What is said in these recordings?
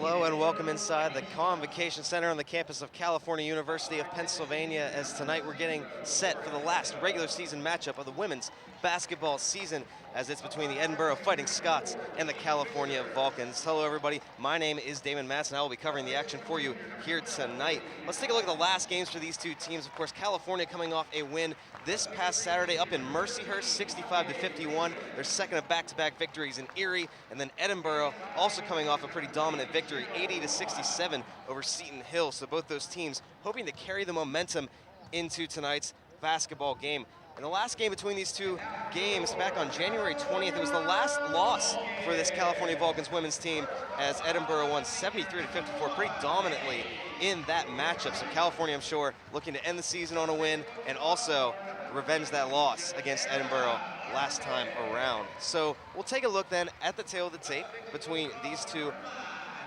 Hello and welcome inside the Convocation Center on the campus of California University of Pennsylvania, as tonight we're getting set for the last regular season matchup of the women's basketball season, as it's between the Edinboro Fighting Scots and the California Vulcans. Hello everybody, my name is Damon Matz and I will be covering the action for you here tonight. Let's take a look at the last games for these two teams. Of course, California coming off a win this past Saturday up in Mercyhurst, 65-51, their second of back-to-back victories in Erie, and then Edinboro also coming off a pretty dominant victory, 80-67 over Seton Hill. So both those teams hoping to carry the momentum into tonight's basketball game. And the last game between these two games back on January 20th, it was the last loss for this California Vulcans women's team, as Edinboro won 73-54 pretty dominantly in that matchup. So California, I'm sure, looking to end the season on a win and also revenge that loss against Edinboro last time around. So we'll take a look then at the tail of the tape between these two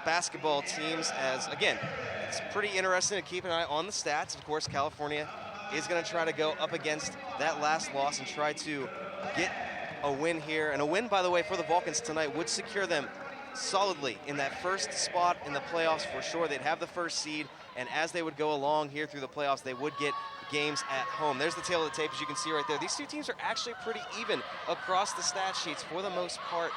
basketball teams, as again, it's pretty interesting to keep an eye on the stats. Of course, California is going to try to go up against that last loss and try to get a win here. And a win, by the way, for the Vulcans tonight would secure them solidly in that first spot in the playoffs for sure. They'd have the first seed, and as they would go along here through the playoffs, they would get games at home. There's the tail of the tape, as you can see right there. These two teams are actually pretty even across the stat sheets for the most part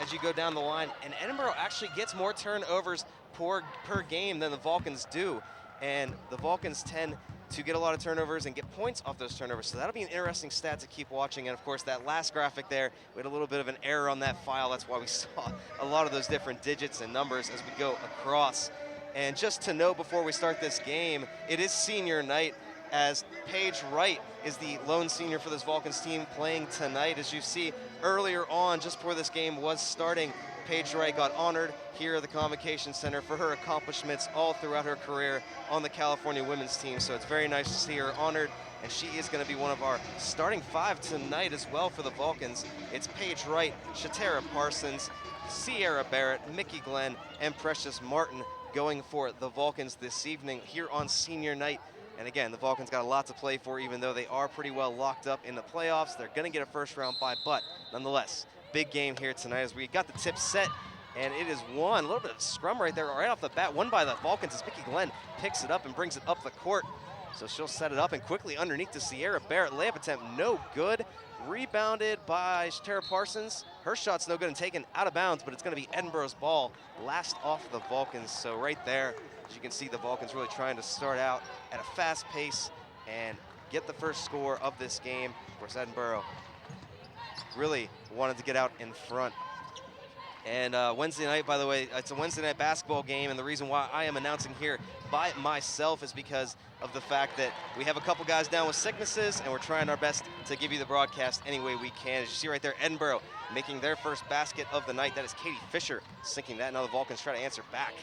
as you go down the line. And Edinboro actually gets more turnovers per game than the Vulcans do. And the Vulcans tend to get a lot of turnovers and get points off those turnovers. So that'll be an interesting stat to keep watching. And of course, that last graphic there, we had a little bit of an error on that file. That's why we saw a lot of those different digits and numbers as we go across. And just to note before we start this game, it is senior night, as Paige Wright is the lone senior for this Vulcans team playing tonight. As you see earlier on, just before this game was starting, Paige Wright got honored here at the Convocation Center for her accomplishments all throughout her career on the California women's team. So it's very nice to see her honored, and she is going to be one of our starting five tonight as well for the Vulcans. It's Paige Wright, Shatara Parsons, Sierra Barrett, Mickey Glenn, and Precious Martin going for the Vulcans this evening here on senior night. And again, the Vulcans got a lot to play for, even though they are pretty well locked up in the playoffs. They're going to get a first round bye, but nonetheless, big game here tonight as we got the tip set, and it is won. A little bit of scrum right there, right off the bat, won by the Vulcans as Mickey Glenn picks it up and brings it up the court. So she'll set it up and quickly underneath to Sierra Barrett. Layup attempt, no good. Rebounded by Shatara Parsons. Her shot's no good and taken out of bounds, but it's going to be Edinboro's ball last off the Vulcans. So right there, as you can see, the Vulcans really trying to start out at a fast pace and get the first score of this game. Of course, Edinboro really wanted to get out in front. And Wednesday night, by the way, it's a Wednesday night basketball game, and the reason why I am announcing here by myself is because of the fact that we have a couple guys down with sicknesses, and we're trying our best to give you the broadcast any way we can. As you see right there, Edinboro making their first basket of the night. That is Katie Fisher sinking that. Now the Vulcans try to answer back.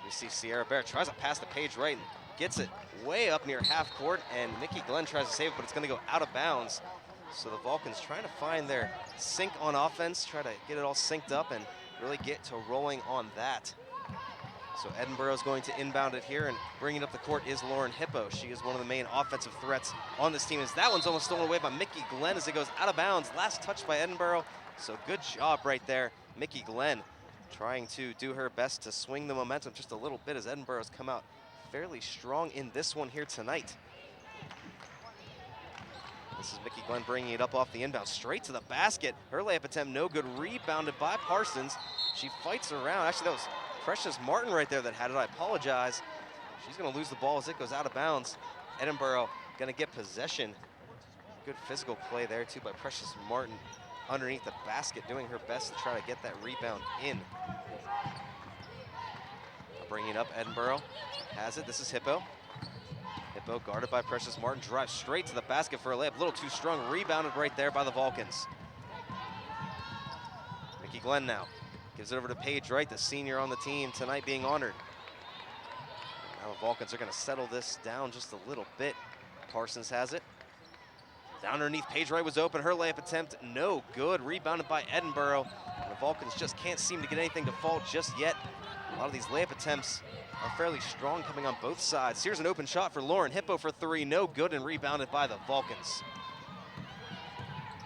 We see Sierra Barrett tries to pass to Paige Wright and gets it way up near half court, and Mickey Glenn tries to save it, but it's going to go out of bounds. So the Vulcans trying to find their sync on offense, try to get it all synced up and really get to rolling on that. So Edinboro is going to inbound it here, and bringing up the court is Lauren Hippo. She is one of the main offensive threats on this team, as that one's almost stolen away by Mickey Glenn as it goes out of bounds. Last touch by Edinboro, so good job right there. Mickey Glenn trying to do her best to swing the momentum just a little bit, as Edinboro's come out fairly strong in this one here tonight. This is Mickey Glenn bringing it up off the inbound, straight to the basket. Her layup attempt no good, rebounded by Parsons. She fights around. Actually, that was Precious Martin right there that had it. I apologize. She's going to lose the ball as it goes out of bounds. Edinboro going to get possession. Good physical play there, too, by Precious Martin underneath the basket, doing her best to try to get that rebound in. Bringing it up, Edinboro has it. This is Hippo. Hippo guarded by Precious Martin, drives straight to the basket for a layup. A little too strong, rebounded right there by the Vulcans. Mickey Glenn now gives it over to Paige Wright, the senior on the team tonight being honored. Now the Vulcans are going to settle this down just a little bit. Parsons has it. Down underneath, Paige Wright was open. Her layup attempt, no good. Rebounded by Edinboro. And the Vulcans just can't seem to get anything to fall just yet. A lot of these layup attempts are fairly strong coming on both sides. Here's an open shot for Lauren Hippo for three. No good, and rebounded by the Vulcans.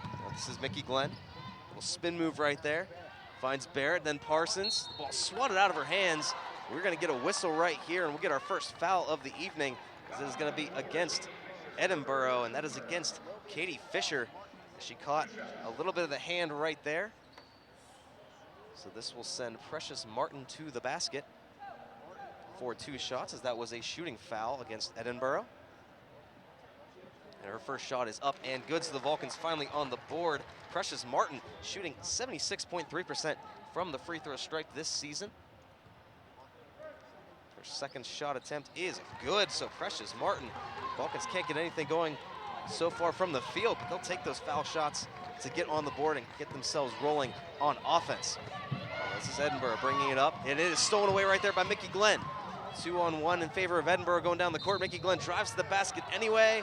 Now this is Mickey Glenn. Little spin move right there. finds Barrett, then Parsons. The ball swatted out of her hands. We're going to get a whistle right here, and we'll get our first foul of the evening. This is going to be against Edinboro, and that is against Katie Fisher. She caught a little bit of the hand right there. So this will send Precious Martin to the basket for 2 shots, as that was a shooting foul against Edinboro. And her first shot is up and good, so the Vulcans finally on the board. Precious Martin shooting 76.3% from the free throw stripe this season. Her second shot attempt is good, so Precious Martin, Vulcans can't get anything going so far from the field, but they'll take those foul shots to get on the board and get themselves rolling on offense. This is Edinboro bringing it up, and it is stolen away right there by Mickey Glenn. 2-on-1 in favor of Edinboro going down the court. Mickey Glenn drives to the basket anyway.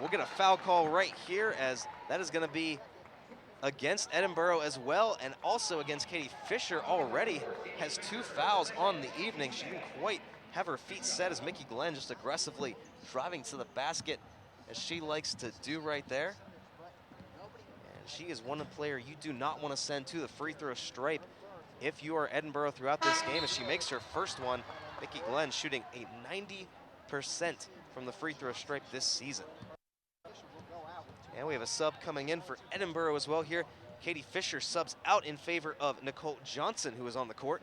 We'll get a foul call right here, as that is going to be against Edinboro as well, and also against Katie Fisher. Already has 2 fouls on the evening. She didn't quite have her feet set, as Mickey Glenn just aggressively driving to the basket, as she likes to do right there. And she is one player you do not want to send to the free throw stripe if you are Edinboro throughout this game, as she makes her first one. Mickey Glenn shooting a 90% from the free throw stripe this season. And we have a sub coming in for Edinboro as well here. Katie Fisher subs out in favor of Nicole Johnson, who is on the court,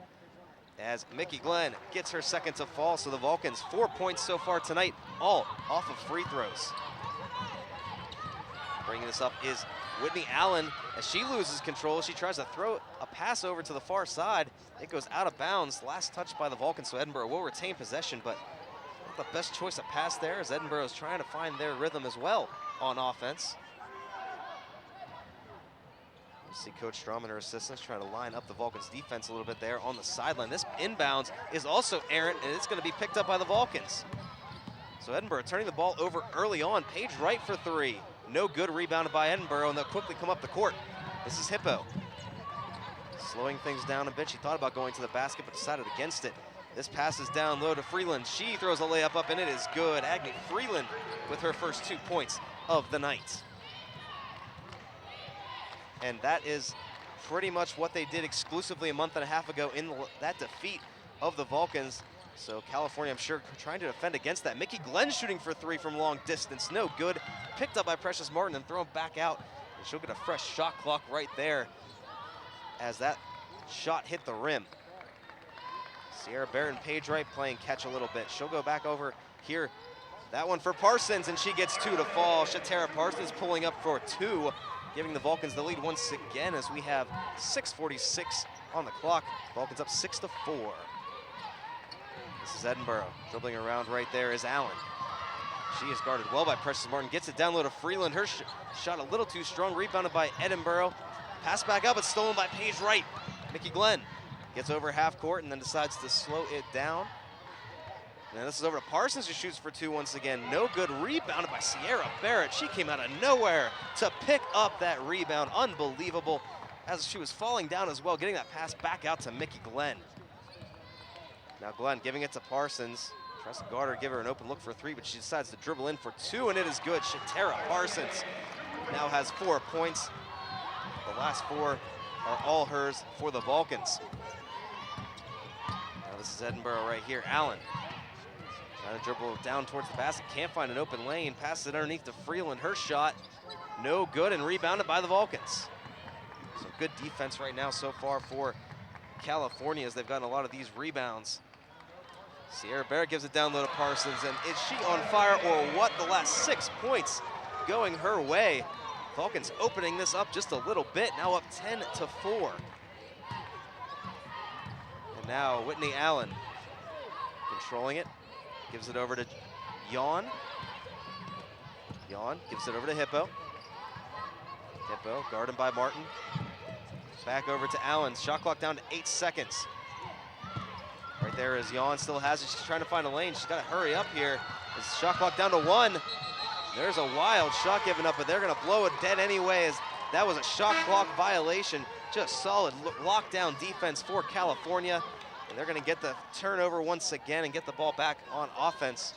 as Mickey Glenn gets her second to fall. So the Vulcans 4 points so far tonight, all off of free throws. Bringing this up is Whitney Allen. As she loses control, she tries to throw a pass over to the far side. It goes out of bounds. Last touch by the Vulcans, so Edinboro will retain possession, but not the best choice of pass there, as Edinboro is trying to find their rhythm as well on offense. You see Coach Strom and her assistants trying to line up the Vulcans defense a little bit there on the sideline. This inbounds is also errant, and it's going to be picked up by the Vulcans. So Edinboro turning the ball over early on. Paige Wright for 3. No good, rebounded by Edinboro, and they'll quickly come up the court. This is Hippo. Slowing things down a bit. She thought about going to the basket, but decided against it. This pass is down low to Freeland. She throws a layup up, and it is good. Agni Freeland with her first 2 points of the night. And that is pretty much what they did exclusively a month and a half ago in that defeat of the Vulcans. So California, I'm sure, trying to defend against that. Mickey Glenn shooting for 3 from long distance. No good. Picked up by Precious Martin and thrown back out. And she'll get a fresh shot clock right there as that shot hit the rim. Sierra Barrett and Paige Wright playing catch a little bit. She'll go back over here. That one for Parsons, and she gets 2 to fall. Shatara Parsons pulling up for 2, giving the Vulcans the lead once again, as we have 6:46 on the clock. Vulcans up 6-4. This is Edinboro. Dribbling around right there is Allen. She is guarded well by Precious Martin. Gets it down low to Freeland. Her shot a little too strong. Rebounded by Edinboro. Pass back up. It's stolen by Paige Wright. Mickey Glenn gets over half court and then decides to slow it down. And this is over to Parsons, who shoots for 2 once again. No good. Rebounded by Sierra Barrett. She came out of nowhere to pick up that rebound. Unbelievable, as she was falling down as well, getting that pass back out to Mickey Glenn. Now Glenn giving it to Parsons. Tries to guard her, give her an open look for 3, but she decides to dribble in for 2, and it is good. Shatara Parsons now has 4 points. The last 4 are all hers for the Vulcans. Now this is Edinboro right here. Allen trying to dribble down towards the basket. Can't find an open lane. Passes it underneath to Freeland. Her shot no good, and rebounded by the Vulcans. So good defense right now so far for California, as they've gotten a lot of these rebounds. Sierra Barrett gives it down low to Parsons, and is she on fire or what? The last 6 points going her way. Vulcans opening this up just a little bit, now up 10-4. And now Whitney Allen controlling it, gives it over to Yawn. Yawn gives it over to Hippo. Hippo guarded by Martin. Back over to Allen. Shot clock down to 8 seconds. Right there is Yawn, still has it. She's trying to find a lane. She's got to hurry up here. It's shot clock down to 1. There's a wild shot given up, but they're going to blow it dead anyway, as that was a shot clock violation. Just solid lockdown defense for California. And they're going to get the turnover once again and get the ball back on offense.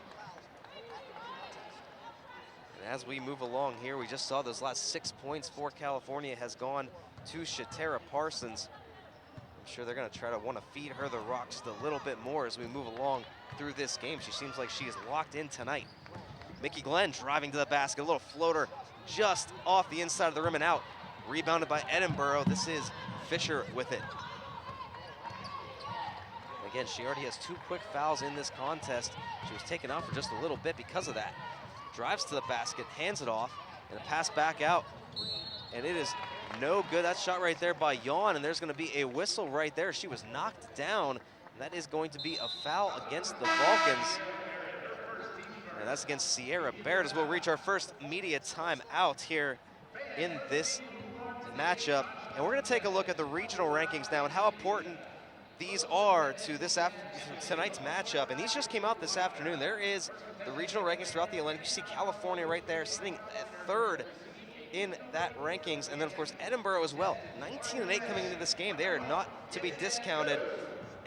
And as we move along here, we just saw those last 6 points for California has gone to Shatara Parsons. I'm sure they're going to try to want to feed her the rock just a little bit more as we move along through this game. She seems like she is locked in tonight. Mickey Glenn driving to the basket, a little floater just off the inside of the rim and out. Rebounded by Edinboro. This is Fisher with it. Again, she already has 2 quick fouls in this contest. She was taken out for just a little bit because of that. Drives to the basket, hands it off, and a pass back out. And it is no good. That shot right there by Yawn, and there's going to be a whistle right there. She was knocked down, and that is going to be a foul against the Vulcans. And that's against Sierra Barrett, as we'll reach our first media timeout here in this matchup. And we're going to take a look at the regional rankings now and how important these are to tonight's matchup. And these just came out this afternoon. There is the regional rankings throughout the Atlantic. You see California right there sitting at 3rd in that rankings. And then, of course, Edinboro as well. 19-8 coming into this game. They are not to be discounted.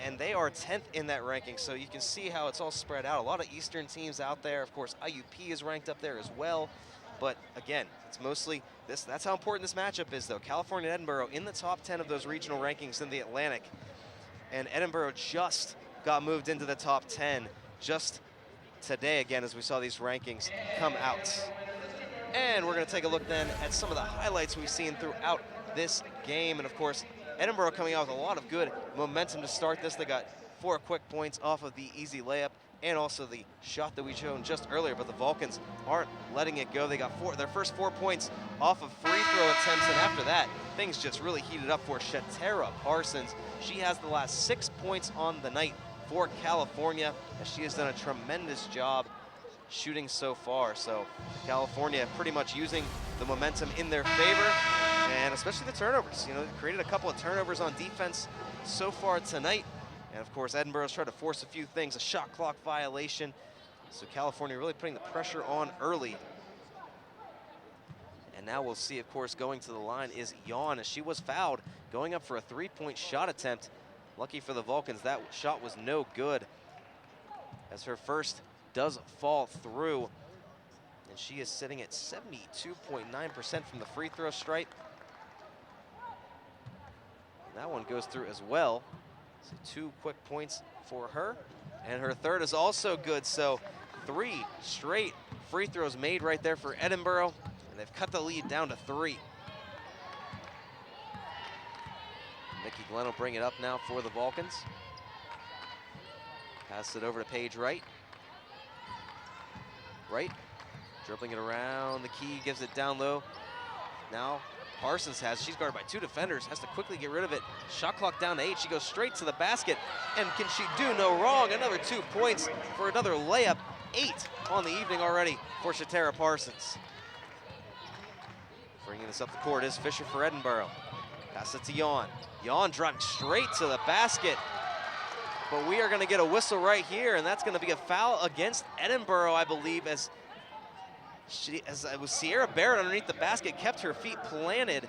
And they are 10th in that ranking. So you can see how it's all spread out. A lot of Eastern teams out there. Of course, IUP is ranked up there as well. But again, it's mostly this. That's how important this matchup is, though. California and Edinboro in the top 10 of those regional rankings in the Atlantic. And Edinboro just got moved into the top 10 just today, again, as we saw these rankings come out. And we're going to take a look then at some of the highlights we've seen throughout this game. And of course, Edinboro coming out with a lot of good momentum to start this. They got 4 quick points off of the easy layup and also the shot that we showed just earlier, but the Vulcans aren't letting it go. They got their first 4 points off of free throw attempts, and after that, things just really heated up for Shatara Parsons. She has the last 6 points on the night for California, as she has done a tremendous job shooting so far. So California pretty much using the momentum in their favor, and especially the turnovers. You know, they created a couple of turnovers on defense so far tonight. And of course, Edinboro's tried to force a few things, a shot clock violation. So California really putting the pressure on early. And now we'll see, of course, going to the line is Yawn, as she was fouled, going up for a 3-point shot attempt. Lucky for the Vulcans, that shot was no good, as her first does fall through. And she is sitting at 72.9% from the free throw stripe. And that one goes through as well. So 2 quick points for her, and her third is also good. So 3 straight free throws made right there for Edinboro, and they've cut the lead down to 3. Mickey Glenn will bring it up now for the Vulcans. Pass it over to Paige Wright. Wright dribbling it around the key, gives it down low. Now Parsons she's guarded by 2 defenders, has to quickly get rid of it. Shot clock down to 8, she goes straight to the basket, and can she do no wrong? Another 2 points for another layup. 8 on the evening already for Shatara Parsons. Bringing this up the court is Fisher for Edinboro. Pass it to Yawn. Yawn driving straight to the basket, but we are gonna get a whistle right here, and that's gonna be a foul against Edinboro, I believe, as it was Sierra Barrett underneath the basket, kept her feet planted,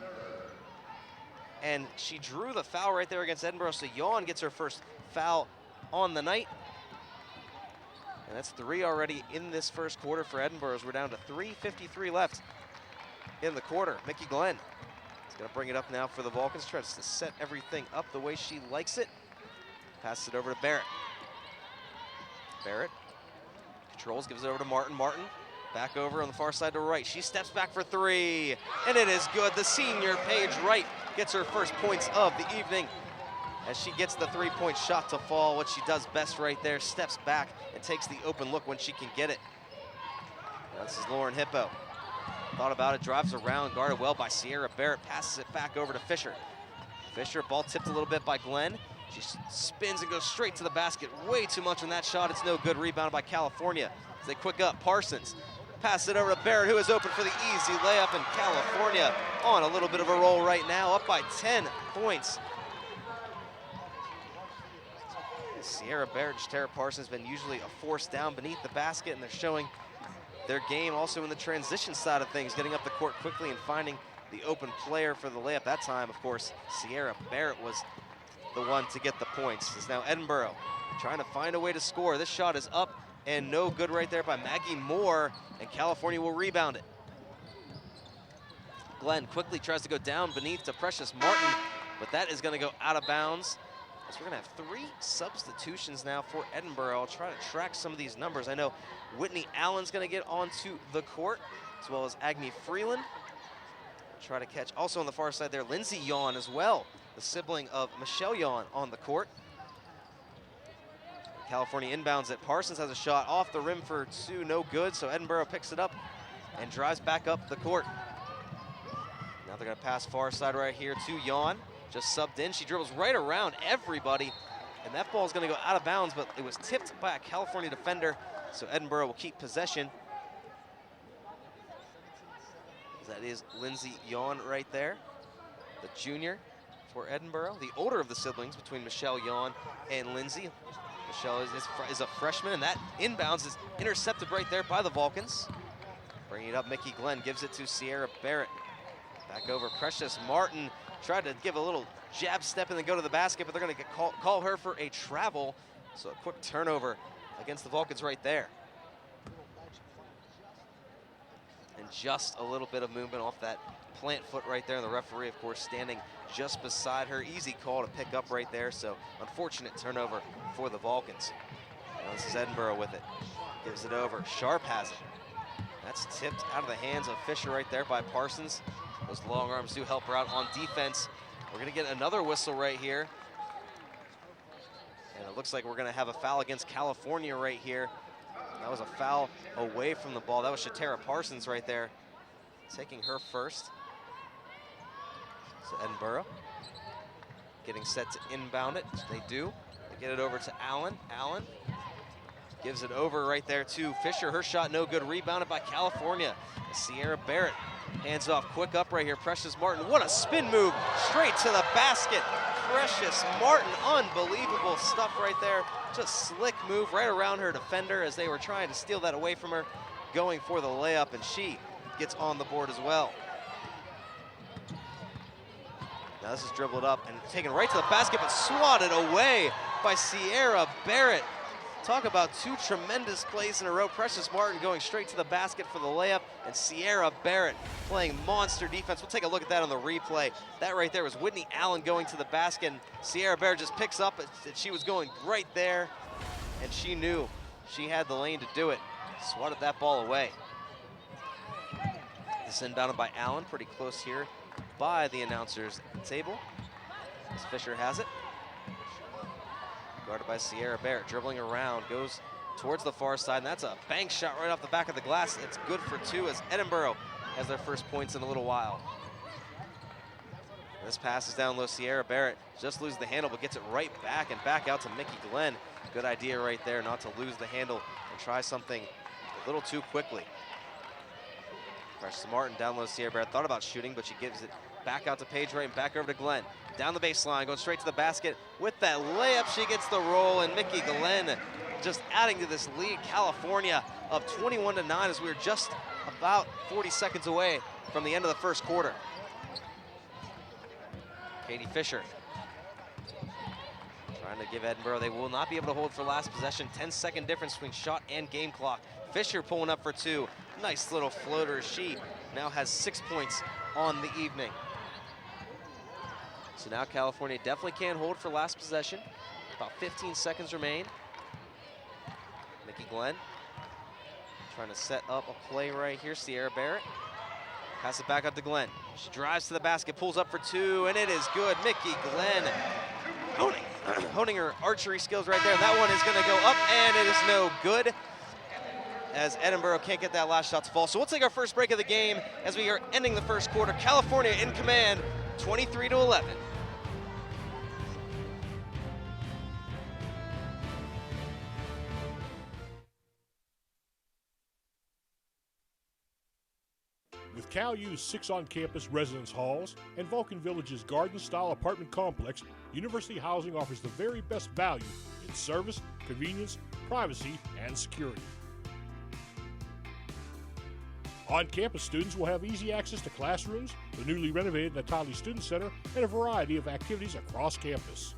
and she drew the foul right there against Edinboro. So Yawn gets her first foul on the night, and that's 3 already in this first quarter for Edinboro, as we're down to 3:53 left in the quarter. Mickey Glenn is going to bring it up now for the Vulcans, tries to set everything up the way she likes it. Passes it over to Barrett. Barrett controls, gives it over to Martin. Martin back over on the far side to Wright. She steps back for 3, and it is good. The senior Paige Wright gets her first points of the evening, as she gets the 3-point shot to fall. What she does best right there, steps back and takes the open look when she can get it. Now this is Lauren Hippo. Thought about it, drives around, guarded well by Sierra Barrett, passes it back over to Fisher. Fisher, ball tipped a little bit by Glenn. She spins and goes straight to the basket. Way too much on that shot. It's no good. Rebounded by California as they quick up. Parsons pass it over to Barrett, who is open for the easy layup, and California on a little bit of a roll right now, up by 10 points. Sierra Barrett and Shatara Parsons have been usually a force down beneath the basket, and they're showing their game also in the transition side of things, getting up the court quickly and finding the open player for the layup. That time, of course, Sierra Barrett was the one to get the points. It's now Edinboro trying to find a way to score. This shot is up and no good right there by Maggie Moore, and California will rebound it. Glenn quickly tries to go down beneath to Precious Martin, but that is going to go out of bounds. So we're going to have 3 substitutions now for Edinboro. I'll try to track some of these numbers. I know Whitney Allen's going to get onto the court, as well as Agni Freeland. Try to catch, also on the far side there, Lindsay Yawn as well, the sibling of Michelle Yawn on the court. California inbounds it. Parsons has a shot off the rim for 2, no good, so Edinboro picks it up and drives back up the court. Now they're going to pass far side right here to Yawn. Just subbed in. She dribbles right around everybody, and that ball is going to go out of bounds, but it was tipped by a California defender, so Edinboro will keep possession. That is Lindsay Yawn right there, the junior for Edinboro, the older of the siblings between Michelle Yawn and Lindsay. Michelle is a freshman, and that inbounds is intercepted right there by the Vulcans. Bringing it up, Mickey Glenn gives it to Sierra Barrett. Back over, Precious Martin tried to give a little jab step and then go to the basket, but they're going to call her for a travel. So a quick turnover against the Vulcans right there. And just a little bit of movement off that plant foot right there, and the referee, of course, standing just beside her. Easy call to pick up right there, so unfortunate turnover for the Vulcans. Now this is Edinboro with it. Gives it over. Sharp has it. That's tipped out of the hands of Fisher right there by Parsons. Those long arms do help her out on defense. We're going to get another whistle right here. And it looks like we're going to have a foul against California right here. That was a foul away from the ball. That was Shatara Parsons right there, taking her first. So Edinboro getting set to inbound it. They do. They get it over to Allen. Allen gives it over right there to Fisher. Her shot no good. Rebounded by California. Sierra Barrett hands off. Quick up right here. Precious Martin. What a spin move. Straight to the basket. Precious Martin. Unbelievable stuff right there. Just slick move right around her defender as they were trying to steal that away from her. Going for the layup, and she gets on the board as well. Now this is dribbled up and taken right to the basket, but swatted away by Sierra Barrett. Talk about 2 tremendous plays in a row. Precious Martin going straight to the basket for the layup, and Sierra Barrett playing monster defense. We'll take a look at that on the replay. That right there was Whitney Allen going to the basket, and Sierra Barrett just picks up that she was going right there, and she knew she had the lane to do it. Swatted that ball away. This inbounded by Allen, pretty close here by the announcer's table, as Fisher has it. Guarded by Sierra Barrett, dribbling around, goes towards the far side, and that's a bank shot right off the back of the glass. It's good for 2 as Edinboro has their first points in a little while. This pass is down low. Sierra Barrett just loses the handle, but gets it right back and back out to Mickey Glenn. Good idea right there not to lose the handle and try something a little too quickly. Precious Martin down low. Sierra Barrett thought about shooting, but she gives it back out to Paige Wright and back over to Glenn. Down the baseline, going straight to the basket. With that layup, she gets the roll, and Mickey Glenn just adding to this lead. California up 21-9 as we were just about 40 seconds away from the end of the first quarter. Katie Fisher trying to give Edinboro. They will not be able to hold for last possession. 10-second difference between shot and game clock. Fisher pulling up for 2. Nice little floater. She now has 6 points on the evening. So now California definitely can't hold for last possession. About 15 seconds remain. Mickey Glenn trying to set up a play right here. Sierra Barrett. Pass it back up to Glenn. She drives to the basket, pulls up for 2, and it is good. Mickey Glenn honing her archery skills right there. That one is going to go up, and it is no good, as Edinboro can't get that last shot to fall. So we'll take our first break of the game as we are ending the first quarter. California in command, 23-11. With Cal U's 6 on-campus residence halls and Vulcan Village's garden-style apartment complex, University Housing offers the very best value in service, convenience, privacy, and security. On-campus students will have easy access to classrooms, the newly renovated Natali Student Center, and a variety of activities across campus.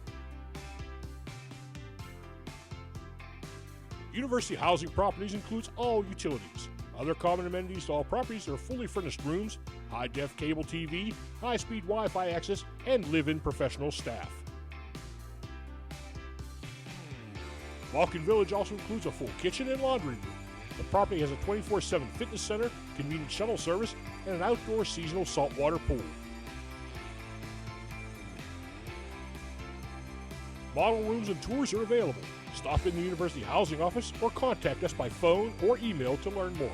University Housing Properties includes all utilities. Other common amenities to all properties are fully furnished rooms, high-def cable TV, high-speed Wi-Fi access, and live-in professional staff. Vulcan Village also includes a full kitchen and laundry room. The property has a 24/7 fitness center, convenient shuttle service, and an outdoor seasonal saltwater pool. Model rooms and tours are available. Stop in the University Housing Office or contact us by phone or email to learn more.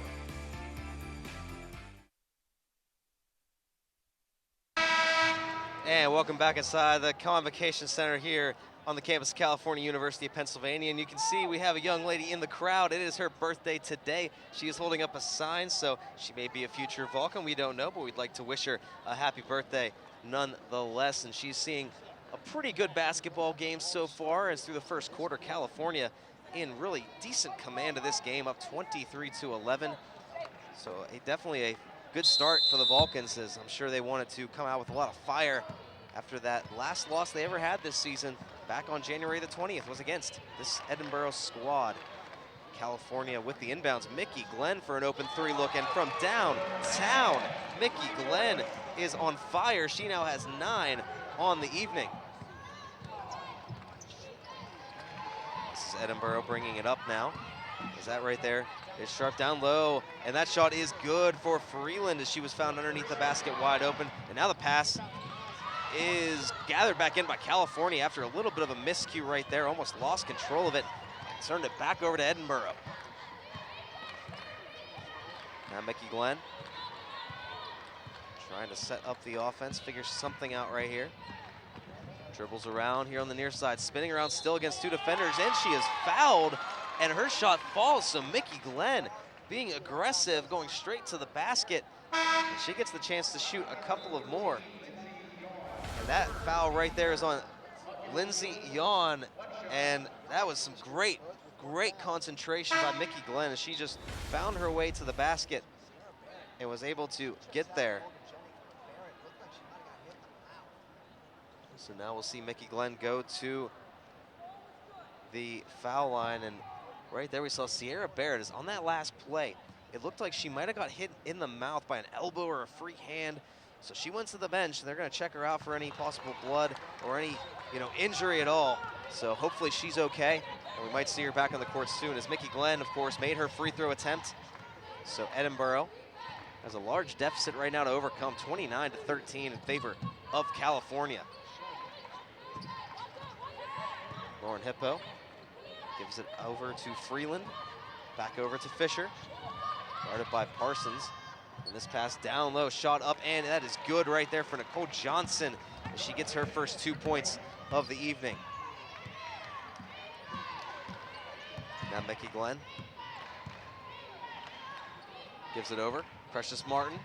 And welcome back inside the Convocation Center here on the campus of California University of Pennsylvania. And you can see we have a young lady in the crowd. It is her birthday today. She is holding up a sign, so she may be a future Vulcan. We don't know, but we'd like to wish her a happy birthday nonetheless. And she's seeing a pretty good basketball game so far, as through the first quarter, California in really decent command of this game, up 23-11. So definitely a good start for the Vulcans, as I'm sure they wanted to come out with a lot of fire after that last loss they ever had this season back on January the 20th was against this Edinboro squad. California with the inbounds. Mickey Glenn for an open three look, and from downtown, Mickey Glenn is on fire. She now has 9 on the evening. This is Edinboro bringing it up now. Is that right there? It's sharp down low, and that shot is good for Freeland, as she was found underneath the basket wide open. And now the pass is gathered back in by California after a little bit of a miscue right there. Almost lost control of it and turned it back over to Edinboro. Now Mickey Glenn trying to set up the offense, figure something out right here. Dribbles around here on the near side, spinning around still against 2 defenders, and she is fouled, and her shot falls. So Mickey Glenn being aggressive, going straight to the basket. And she gets the chance to shoot a couple of more. And that foul right there is on Lindsay Yawn, and that was some great concentration by Mickey Glenn, as she just found her way to the basket and was able to get there. So now we'll see Mickey Glenn go to the foul line, and right there we saw Sierra Barrett is on that last play. It looked like she might have got hit in the mouth by an elbow or a free hand. So she went to the bench. They're going to check her out for any possible blood or any, injury at all. So hopefully she's okay, and we might see her back on the court soon, as Mickey Glenn, of course, made her free throw attempt. So Edinboro has a large deficit right now to overcome, 29-13 in favor of California. Lauren Hippo gives it over to Freeland, back over to Fisher, guarded by Parsons. And this pass down low, shot up, and that is good right there for Nicole Johnson, as she gets her first 2 points of the evening. Now Mickey Glenn gives it over. Precious Martin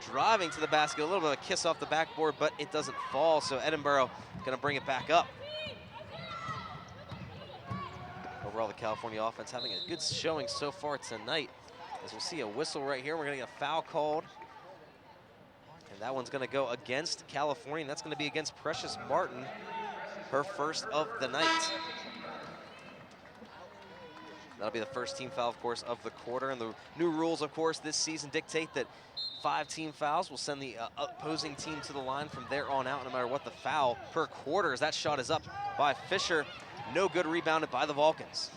driving to the basket, a little bit of a kiss off the backboard, but it doesn't fall, so Edinboro gonna bring it back up. Overall, the California offense having a good showing so far tonight, as we'll see a whistle right here. We're gonna get a foul called, and that one's gonna go against California, and that's gonna be against Precious Martin, her first of the night. That'll be the first team foul, of course, of the quarter. And the new rules, of course, this season dictate that 5 team fouls will send the opposing team to the line from there on out, no matter what the foul per quarter, as that shot is up by Fisher. No good, rebounded by the Vulcans.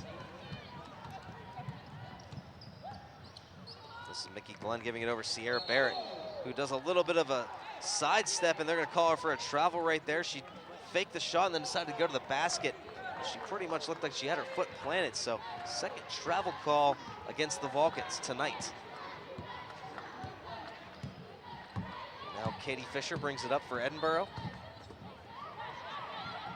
This is Mickey Glenn giving it over Sierra Barrett, who does a little bit of a sidestep, and they're gonna call her for a travel right there. She faked the shot and then decided to go to the basket. She pretty much looked like she had her foot planted, so second travel call against the Vulcans tonight. Now Katie Fisher brings it up for Edinboro.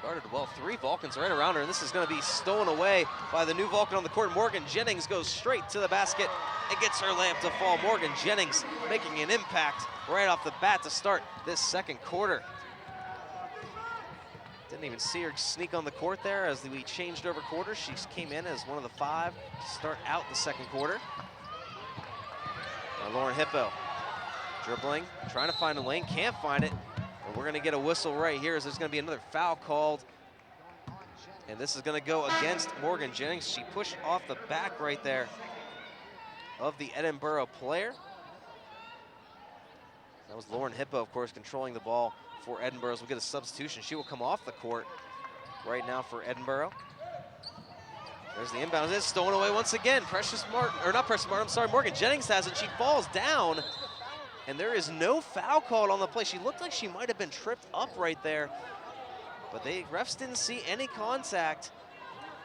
Guarded well, 3 Vulcans right around her, and this is gonna be stolen away by the new Vulcan on the court. Morgan Jennings goes straight to the basket and gets her layup to fall. Morgan Jennings making an impact right off the bat to start this second quarter. Didn't even see her sneak on the court there as we changed over quarters. She came in as one of the 5 to start out the second quarter. Now Lauren Hippo dribbling, trying to find a lane, can't find it. And we're gonna get a whistle right here, as there's gonna be another foul called. And this is gonna go against Morgan Jennings. She pushed off the back right there of the Edinboro player. That was Lauren Hippo, of course, controlling the ball for Edinboro. We'll get a substitution. She will come off the court right now for Edinboro. There's the inbound. It's stolen away once again. Morgan Jennings has it. She falls down, and there is no foul called on the play. She looked like she might have been tripped up right there, but the refs didn't see any contact.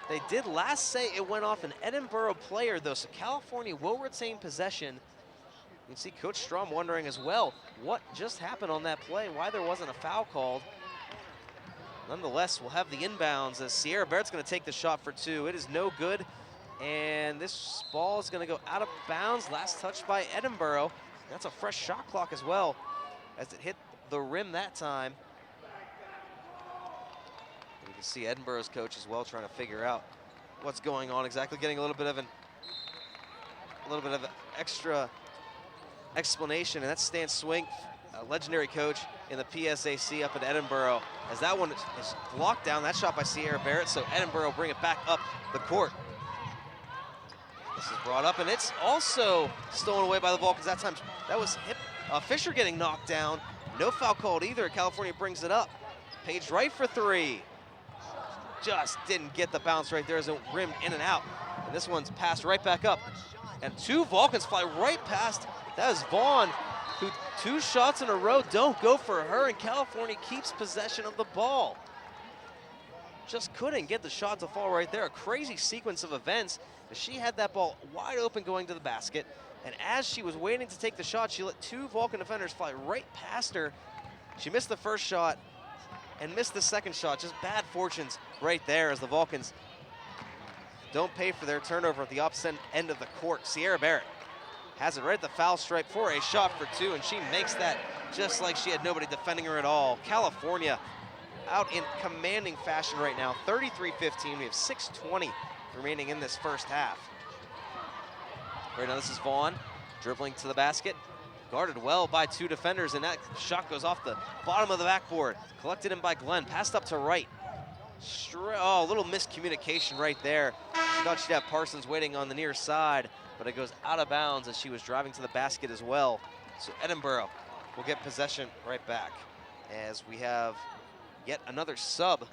They did last say it went off an Edinboro player, though, so California will retain possession. You can see Coach Strom wondering as well what just happened on that play, why there wasn't a foul called. Nonetheless, we'll have the inbounds as Sierra Barrett's going to take the shot for two. It is no good, and this ball is going to go out of bounds. Last touch by Edinboro. That's a fresh shot clock as well, as it hit the rim that time. You can see Edinboro's coach as well trying to figure out what's going on exactly, getting a little bit of an extra explanation, and that's Stan Swink, a legendary coach in the PSAC up in Edinboro, as that one is blocked down. That shot by Sierra Barrett, so Edinboro bring it back up the court. This is brought up, and it's also stolen away by the Vulcans. That time, that was Fisher getting knocked down. No foul called either. California brings it up. Paige Wright for three. Just didn't get the bounce right there as it rimmed in and out. And this one's passed right back up. And two Vulcans fly right past. That is Vaughn, who 2 shots in a row don't go for her, and California keeps possession of the ball. Just couldn't get the shot to fall right there. A crazy sequence of events. She had that ball wide open going to the basket, and as she was waiting to take the shot, she let 2 Vulcan defenders fly right past her. She missed the first shot and missed the second shot. Just bad fortunes right there as the Vulcans don't pay for their turnover at the opposite end of the court. Sierra Barrett has it right at the foul stripe for a shot for 2, and she makes that just like she had nobody defending her at all. California out in commanding fashion right now, 33-15. We have 6:20 remaining in this first half. Right now this is Vaughn dribbling to the basket, guarded well by 2 defenders, and that shot goes off the bottom of the backboard. Collected in by Glenn, passed up to Wright. Oh, a little miscommunication right there. She thought she'd have Parsons waiting on the near side, but it goes out of bounds as she was driving to the basket as well. So Edinboro will get possession right back, as we have yet another sub.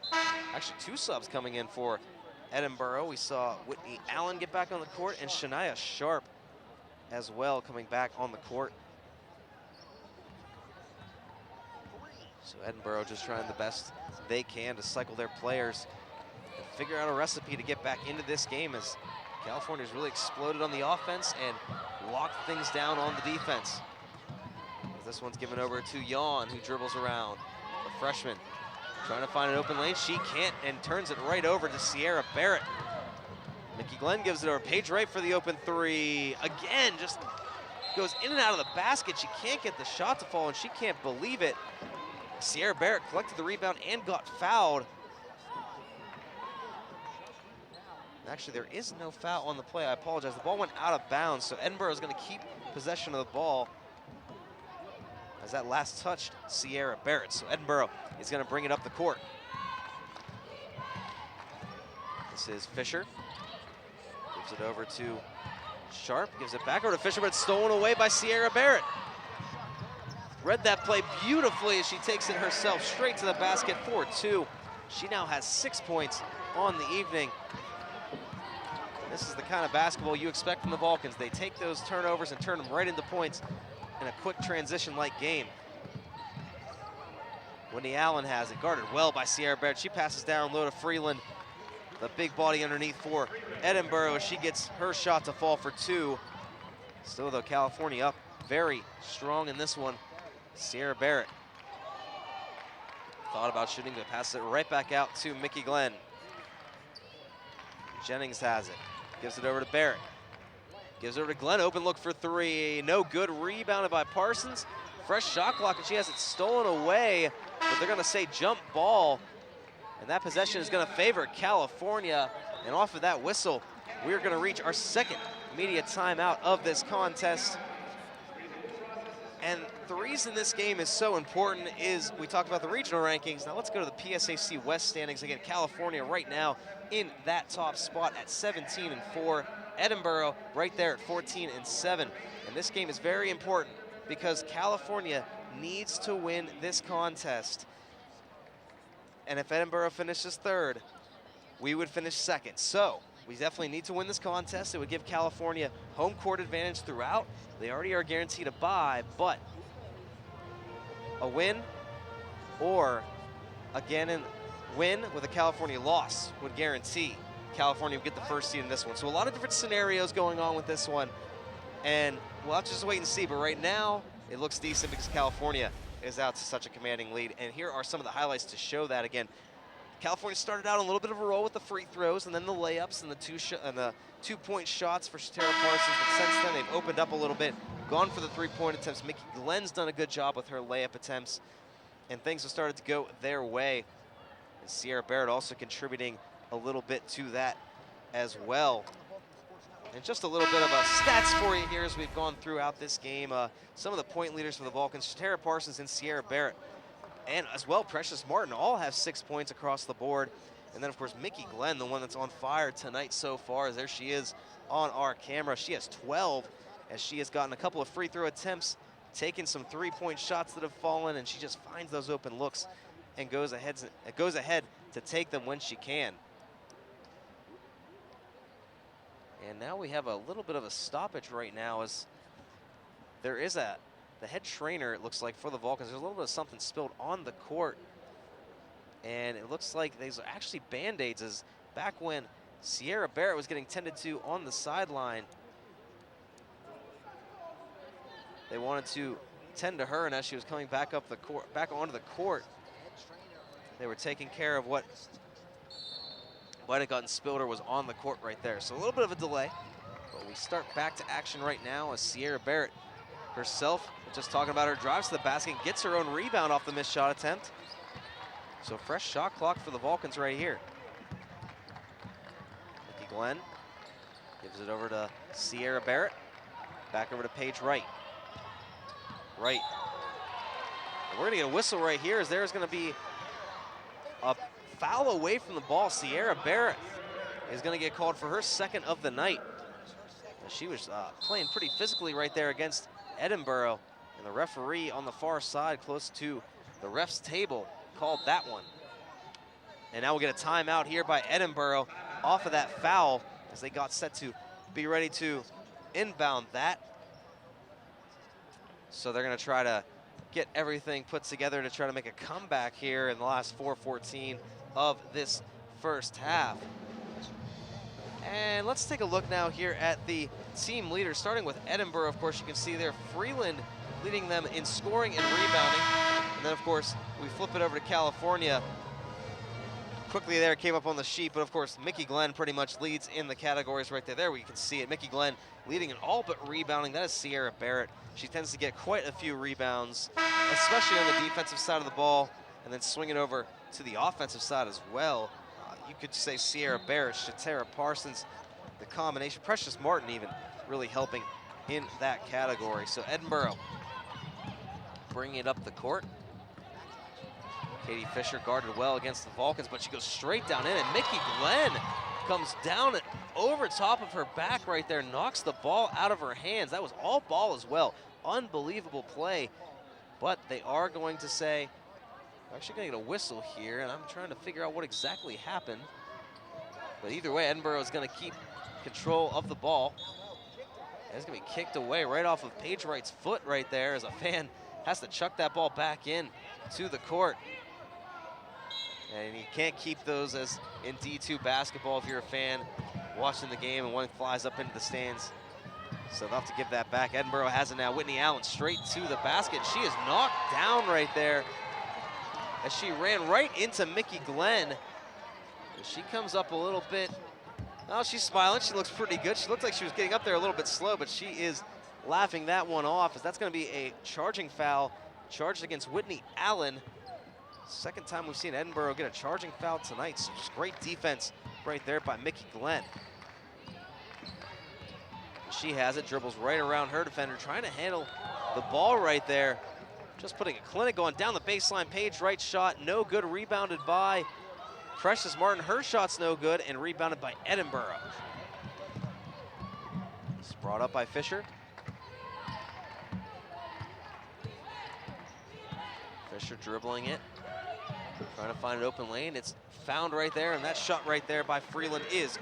Actually, 2 subs coming in for Edinboro. We saw Whitney Allen get back on the court, and Shania Sharp as well coming back on the court. So Edinboro just trying the best they can to cycle their players and figure out a recipe to get back into this game, as California's really exploded on the offense and locked things down on the defense. This one's given over to Yawn, who dribbles around. The freshman trying to find an open lane. She can't, and turns it right over to Sierra Barrett. Nikki Glenn gives it over. Paige Wright for the open 3. Again, just goes in and out of the basket. She can't get the shot to fall, and she can't believe it. Sierra Barrett collected the rebound and got fouled. Actually, there is no foul on the play. I apologize. The ball went out of bounds, so Edinboro is going to keep possession of the ball, as that last touched Sierra Barrett. So Edinboro is going to bring it up the court. This is Fisher. Gives it over to Sharp. Gives it back over to Fisher, but it's stolen away by Sierra Barrett. Read that play beautifully as she takes it herself straight to the basket for 2. She now has 6 points on the evening. This is the kind of basketball you expect from the Vulcans. They take those turnovers and turn them right into points in a quick transition-like game. Whitney Allen has it, guarded well by Sierra Barrett. She passes down low to Freeland. The big body underneath for Edinboro as she gets her shot to fall for 2. Still though, California up very strong in this one. Sierra Barrett thought about shooting, but passes it right back out to Mickey Glenn. Jennings has it, gives it over to Barrett. Gives it over to Glenn, open look for 3. No good, rebounded by Parsons. Fresh shot clock, and she has it stolen away, but they're gonna say jump ball. And that possession is gonna favor California. And off of that whistle, we're gonna reach our second media timeout of this contest. And the reason this game is so important is we talked about the regional rankings. Now let's go to the PSAC West standings. Again, California right now in that top spot at 17-4. Edinboro right there at 14-7. And this game is very important because California needs to win this contest. And if Edinboro finishes third, we would finish second. So we definitely need to win this contest. It would give California home court advantage throughout. They already are guaranteed a bye, but a win or again a win with a California loss would guarantee California would get the first seed in this one. So a lot of different scenarios going on with this one, and we'll have to just wait and see. But right now, it looks decent because California is out to such a commanding lead. And here are some of the highlights to show that again. California started out on a little bit of a roll with the free throws and then the layups and the two-point shots for Tara Parsons. But since then, they've opened up a little bit, gone for the three-point attempts. Mickey Glenn's done a good job with her layup attempts, and things have started to go their way. And Sierra Barrett also contributing a little bit to that as well. And just a little bit of stats for you here as we've gone throughout this game. Some of the point leaders for the Vulcans, Tara Parsons and Sierra Barrett, and as well Precious Martin, all have 6 points across the board. And then of course Mickey Glenn, the one that's on fire tonight so far, as there she is on our camera. She has 12, as she has gotten a couple of free throw attempts, taken some three-point shots that have fallen, and she just finds those open looks and goes ahead to take them when she can. And now we have a little bit of a stoppage right now, as there is the head trainer, it looks like, for the Vulcans. There's a little bit of something spilled on the court, and it looks like these are actually Band-Aids, as back when Sierra Barrett was getting tended to on the sideline, they wanted to tend to her, and as she was coming back up the court, back onto the court, they were taking care of what might have gotten spilled or was on the court right there. So a little bit of a delay, but we start back to action right now as Sierra Barrett herself, just talking about her drives to the basket, and gets her own rebound off the missed shot attempt. So fresh shot clock for the Vulcans right here. Mickey Glenn gives it over to Sierra Barrett. Back over to Paige Wright. And we're gonna get a whistle right here, as there's gonna be a foul away from the ball. Sierra Barrett is gonna get called for her second of the night. She was playing pretty physically right there against Edinboro, and the referee on the far side close to the ref's table called that one. And now we'll get a timeout here by Edinboro off of that foul, as they got set to be ready to inbound that. So they're gonna try to get everything put together to try to make a comeback here in the last 4:14 of this first half. And let's take a look now here at the team leaders, starting with Edinboro. Of course, you can see there Freeland leading them in scoring and rebounding. And then, of course, we flip it over to California. Quickly there, came up on the sheet, but of course, Mickey Glenn pretty much leads in the categories right there. There we can see it. Mickey Glenn leading in all but rebounding. That is Sierra Barrett. She tends to get quite a few rebounds, especially on the defensive side of the ball, and then swing it over to the offensive side as well. You could say Sierra Barrett, Tara Parsons, the combination, Precious Martin even really helping in that category. So Edinboro bringing it up the court. Katie Fisher guarded well against the Vulcans, but she goes straight down in, and Mickey Glenn comes down and over top of her back right there, knocks the ball out of her hands. That was all ball as well. Unbelievable play, but they are going to say, we're actually going to get a whistle here, and I'm trying to figure out what exactly happened. But either way, Edinboro is going to keep control of the ball. And it's going to be kicked away right off of Paige Wright's foot right there, as a fan has to chuck that ball back in to the court. And you can't keep those as in D2 basketball if you're a fan watching the game and one flies up into the stands. So they'll have to give that back. Edinboro has it now. Whitney Allen straight to the basket. She is knocked down right there as she ran right into Mickey Glenn. She comes up a little bit. Oh, she's smiling. She looks pretty good. She looked like she was getting up there a little bit slow, but she is laughing that one off, as that's going to be a charging foul charged against Whitney Allen. Second time we've seen Edinboro get a charging foul tonight. So just great defense right there by Mickey Glenn. She has it, dribbles right around her defender, trying to handle the ball right there. Just putting a clinic going down the baseline. Paige Wright shot, no good, rebounded by Precious Martin. Her shot's no good, and rebounded by Edinboro. It's brought up by Fisher. Fisher dribbling it, trying to find an open lane. It's found right there, and that shot right there by Freeland is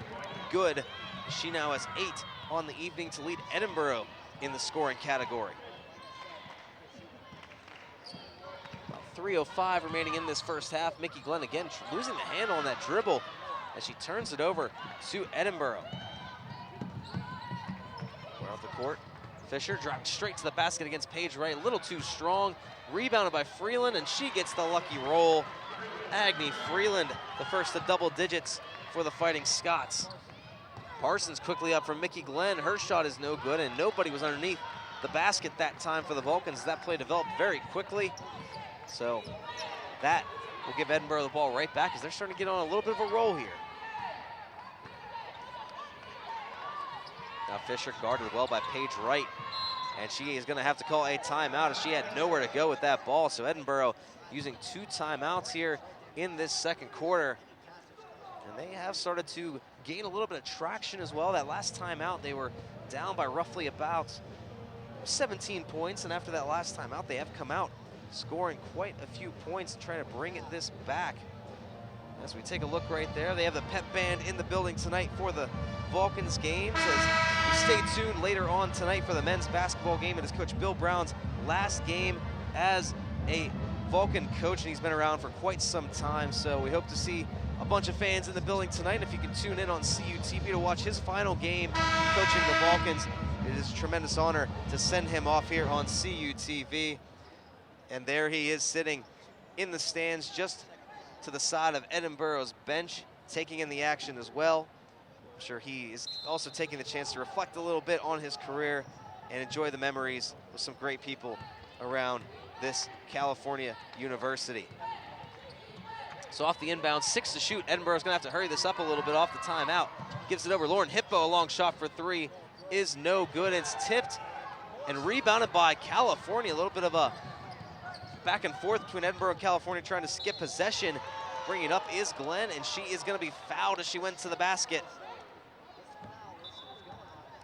good. She now has 8 on the evening to lead Edinboro in the scoring category. About 3:05 remaining in this first half. Mickey Glenn again losing the handle on that dribble as she turns it over to Edinboro. We're off the court. Fisher dropped straight to the basket against Paige Wright, a little too strong. Rebounded by Freeland, and she gets the lucky roll. Agni Freeland, the first to double digits for the Fighting Scots. Parsons quickly up from Mickey Glenn. Her shot is no good, and nobody was underneath the basket that time for the Vulcans. That play developed very quickly. So that will give Edinboro the ball right back as they're starting to get on a little bit of a roll here. Now Fisher guarded well by Paige Wright, and she is gonna have to call a timeout as she had nowhere to go with that ball. So Edinboro using 2 timeouts here in this second quarter. And they have started to gain a little bit of traction as well. That last timeout, they were down by roughly about 17 points, and after that last timeout, they have come out scoring quite a few points to try to bring this back. As we take a look right there, they have the pep band in the building tonight for the Vulcans game. So as we stay tuned later on tonight for the men's basketball game. It is Coach Bill Brown's last game as a Vulcan coach, and he's been around for quite some time. So we hope to see a bunch of fans in the building tonight. And if you can tune in on CUTV to watch his final game coaching the Vulcans, it is a tremendous honor to send him off here on CUTV. And there he is sitting in the stands just to the side of Edinboro's bench, taking in the action as well. I'm sure he is also taking the chance to reflect a little bit on his career and enjoy the memories with some great people around this California university. So off the inbound, 6 to shoot. Edinboro's gonna have to hurry this up a little bit off the timeout. Gives it over. Lauren Hippo, a long shot for 3 is no good. It's tipped and rebounded by California. A little bit of a back and forth between Edinboro and California trying to skip possession. Bringing it up is Glenn, and she is gonna be fouled as she went to the basket.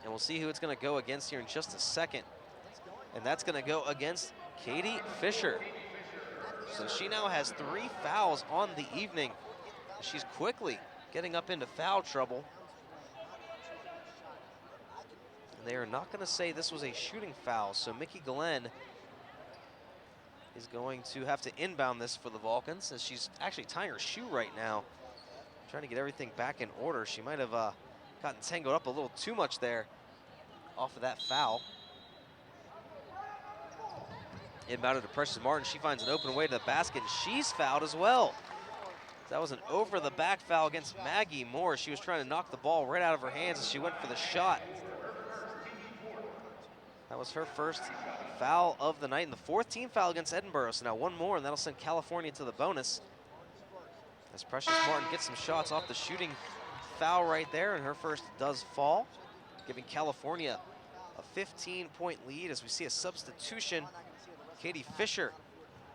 And we'll see who it's gonna go against here in just a second. And that's gonna go against Katie Fisher. So she now has 3 fouls on the evening. She's quickly getting up into foul trouble. And they are not gonna say this was a shooting foul, so Mickey Glenn is going to have to inbound this for the Vulcans, as she's actually tying her shoe right now, trying to get everything back in order. She might have gotten tangled up a little too much there off of that foul. Inbounded to Precious Martin. She finds an open way to the basket, and she's fouled as well. That was an over-the-back foul against Maggie Moore. She was trying to knock the ball right out of her hands as she went for the shot. That was her first foul of the night, and the 4th team foul against Edinboro. So now 1 more, and that'll send California to the bonus. As Precious Martin gets some shots off the shooting foul right there, and her first does fall, giving California a 15-point lead as we see a substitution. Katie Fisher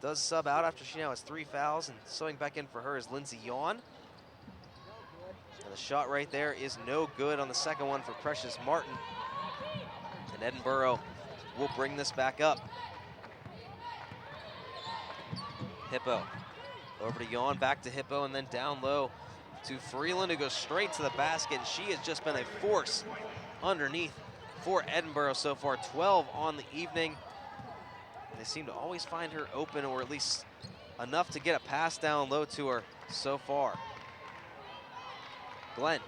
does sub out after she now has 3 fouls, and subbing back in for her is Lindsay Yawn. And the shot right there is no good on the second one for Precious Martin. And Edinboro will bring this back up. Hippo over to Yawn, back to Hippo, and then down low to Freeland, who goes straight to the basket. And she has just been a force underneath for Edinboro so far. 12 on the evening. They seem to always find her open, or at least enough to get a pass down low to her so far. Glenn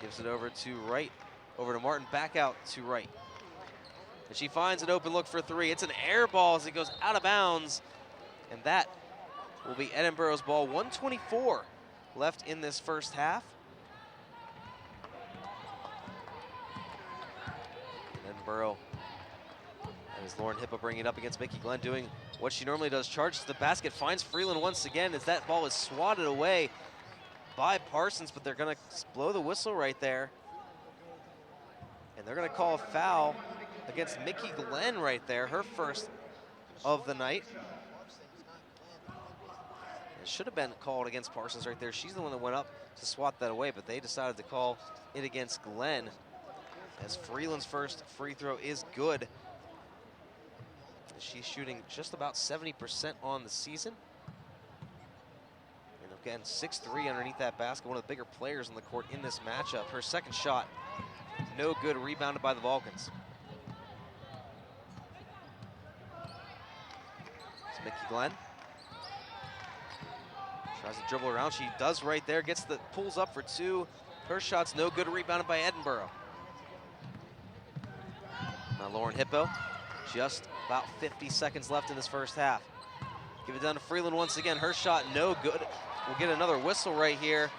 gives it over to Wright, over to Martin, back out to Wright. And she finds an open look for 3. It's an air ball as it goes out of bounds. And that will be Edinboro's ball. 1:24 left in this first half. Edinboro, as Lauren Hippo bringing it up against Mickey Glenn, doing what she normally does, charges to the basket, finds Freeland once again as that ball is swatted away by Parsons, but they're gonna blow the whistle right there. And they're gonna call a foul against Mickey Glenn right there, her first of the night. It should have been called against Parsons right there. She's the one that went up to swat that away, but they decided to call it against Glenn, as Freeland's first free throw is good. She's shooting just about 70% on the season. And again, 6'3" underneath that basket, one of the bigger players on the court in this matchup. Her second shot, no good, rebounded by the Vulcans. It's Mickey Glenn. Tries to dribble around, she does right there, pulls up for two. Her shot's no good, rebounded by Edinboro. Now Lauren Hippo, just about 50 seconds left in this first half. Give it down to Freeland once again, her shot no good. We'll get another whistle right here.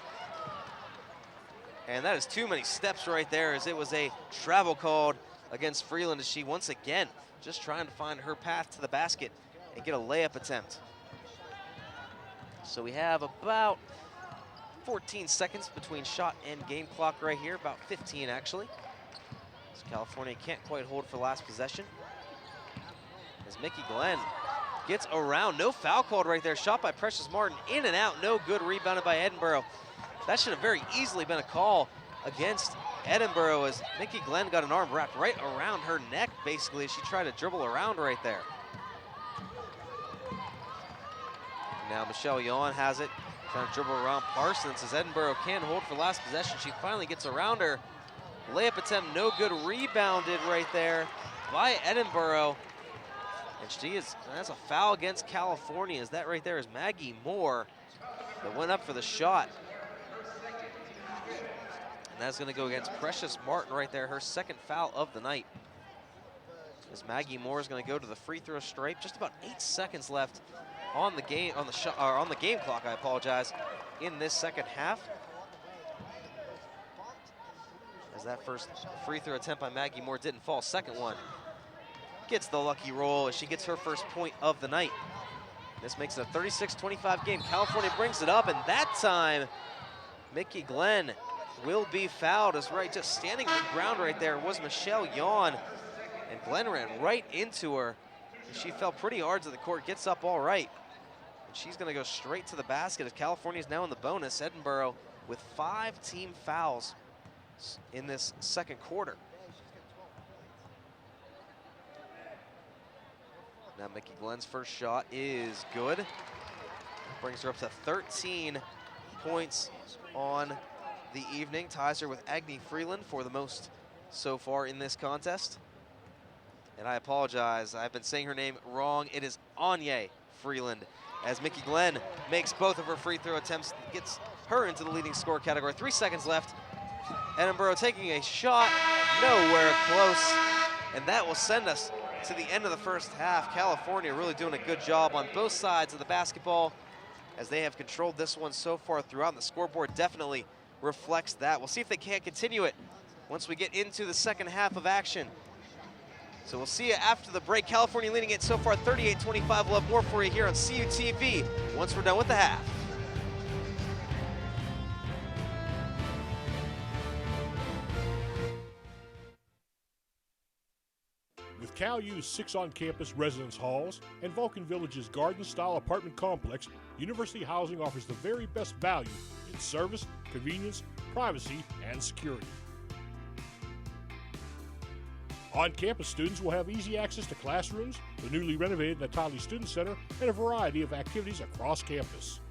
And that is too many steps right there, as it was a travel called against Freeland, as she once again just trying to find her path to the basket and get a layup attempt. So we have about 14 seconds between shot and game clock right here, about 15 actually. So California can't quite hold for last possession. As Mickey Glenn gets around, no foul called right there, shot by Precious Martin, in and out, no good, rebounded by Edinboro. That should have very easily been a call against Edinboro, as Mickey Glenn got an arm wrapped right around her neck basically as she tried to dribble around right there. Now Michelle Yawn has it, trying to dribble around Parsons as Edinboro can't hold for last possession. She finally gets around her. Layup attempt, no good, rebounded right there by Edinboro. And that's a foul against California, as that right there is Maggie Moore that went up for the shot. And that's gonna go against Precious Martin right there, her second foul of the night. As Maggie Moore is gonna go to the free throw stripe, just about 8 seconds left on the game, on the game clock, I apologize, in this second half. As that first free throw attempt by Maggie Moore didn't fall, second one gets the lucky roll as she gets her first point of the night. This makes it a 36-25 game. California brings it up, and that time Mickey Glenn will be fouled, as right just standing on the ground right there was Michelle Yawn, and Glenn ran right into her. She fell pretty hard to the court, gets up all right. And she's gonna go straight to the basket as California is now in the bonus. Edinboro with 5 team fouls in this second quarter. Now Mickey Glenn's first shot is good. Brings her up to 13 points on the evening. Ties her with Agni Freeland for the most so far in this contest. And I apologize, I've been saying her name wrong. It is Anya Freeland, as Mickey Glenn makes both of her free throw attempts, gets her into the leading score category. 3 seconds left. Edinboro taking a shot, nowhere close. And that will send us to the end of the first half. California really doing a good job on both sides of the basketball, as they have controlled this one so far throughout, and the scoreboard definitely reflects that. We'll see if they can't continue it once we get into the second half of action. So we'll see you after the break. California leading it so far 38-25. We'll have more for you here on CUTV once we're done with the half. With Cal U's 6 on-campus residence halls and Vulcan Village's garden-style apartment complex, University Housing offers the very best value in service, convenience, privacy, and security. On-campus students will have easy access to classrooms, the newly renovated Natali Student Center, and a variety of activities across campus.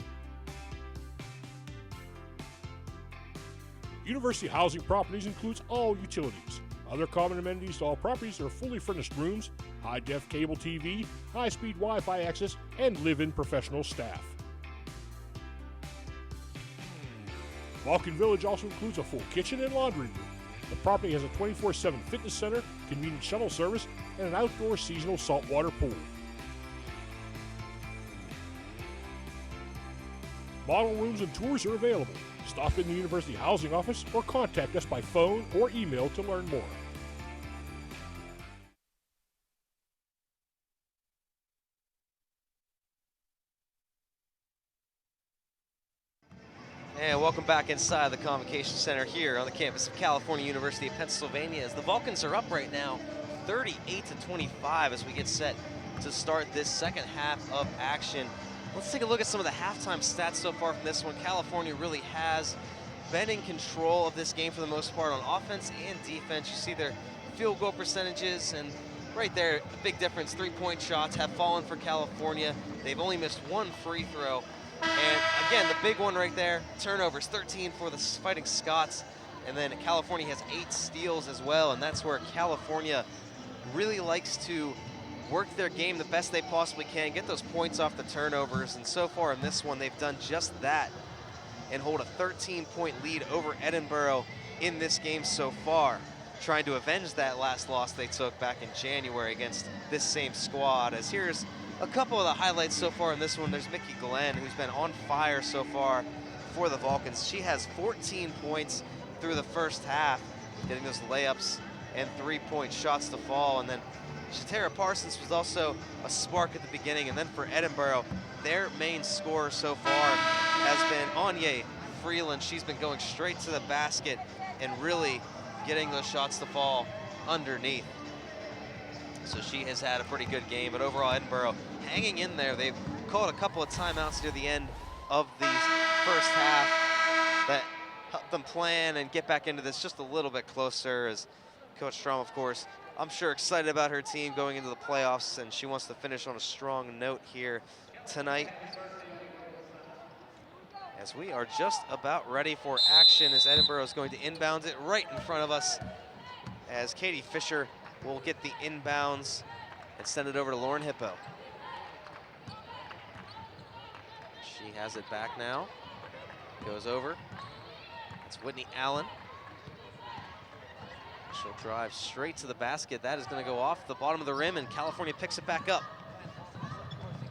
University Housing Properties includes all utilities. Other common amenities to all properties are fully furnished rooms, high-def cable TV, high-speed Wi-Fi access, and live-in professional staff. Vulcan Village also includes a full kitchen and laundry room. The property has a 24/7 fitness center, convenient shuttle service, and an outdoor seasonal saltwater pool. Model rooms and tours are available. Stop in the University Housing office or contact us by phone or email to learn more. And welcome back inside the Convocation Center here on the campus of California University of Pennsylvania, as the Vulcans are up right now 38-25 as we get set to start this second half of action. Let's take a look at some of the halftime stats so far from this one. California really has been in control of this game for the most part on offense and defense. You see their field goal percentages, and right there, a big difference. 3-point shots have fallen for California. They've only missed one free throw. And again, the big one right there, turnovers, 13 for the Fighting Scots. And then California has 8 steals as well, and that's where California really likes to work their game the best they possibly can, get those points off the turnovers, and so far in this one, they've done just that and hold a 13-point lead over Edinboro in this game so far, trying to avenge that last loss they took back in January against this same squad. As here's a couple of the highlights so far in this one. There's Mickey Glenn, who's been on fire so far for the Vulcans. She has 14 points through the first half, getting those layups and 3-point shots to fall. And then Shatara Parsons was also a spark at the beginning. And then for Edinboro, their main scorer so far has been Anya Freeland. She's been going straight to the basket and really getting those shots to fall underneath. So she has had a pretty good game, but overall Edinboro hanging in there. They've called a couple of timeouts near the end of the first half that helped them plan and get back into this just a little bit closer, as Coach Strom, of course, I'm sure excited about her team going into the playoffs, and she wants to finish on a strong note here tonight. As we are just about ready for action, as Edinboro is going to inbound it right in front of us, as Katie Fisher will get the inbounds and send it over to Lauren Hippo. She has it back now, goes over. It's Whitney Allen. She'll drive straight to the basket. That is going to go off the bottom of the rim, and California picks it back up.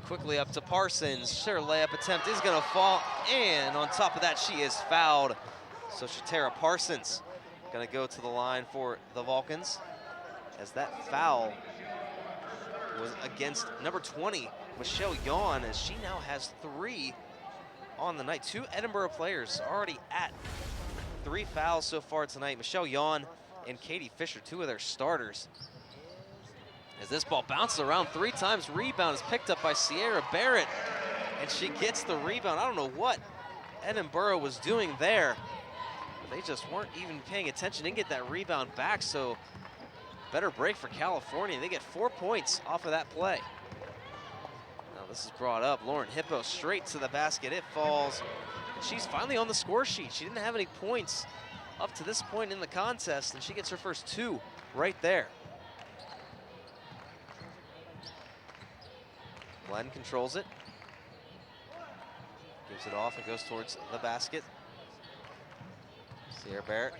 Quickly up to Parsons. Her layup attempt is going to fall, and on top of that, she is fouled. So Shatara Parsons going to go to the line for the Vulcans, as that foul was against number 20, Michelle Yawn, as she now has 3 on the night. 2 Edinboro players already at 3 fouls so far tonight. Michelle Yawn and Katie Fisher, 2 of their starters. As this ball bounces around 3 times, rebound is picked up by Sierra Barrett, and she gets the rebound. I don't know what Edinboro was doing there. They just weren't even paying attention. Didn't get that rebound back, so better break for California. They get 4 points off of that play. Now this is brought up. Lauren Hippo straight to the basket. It falls. She's finally on the score sheet. She didn't have any points up to this point in the contest, and she gets her first 2 right there. Glenn controls it. Gives it off and goes towards the basket. Sierra Barrett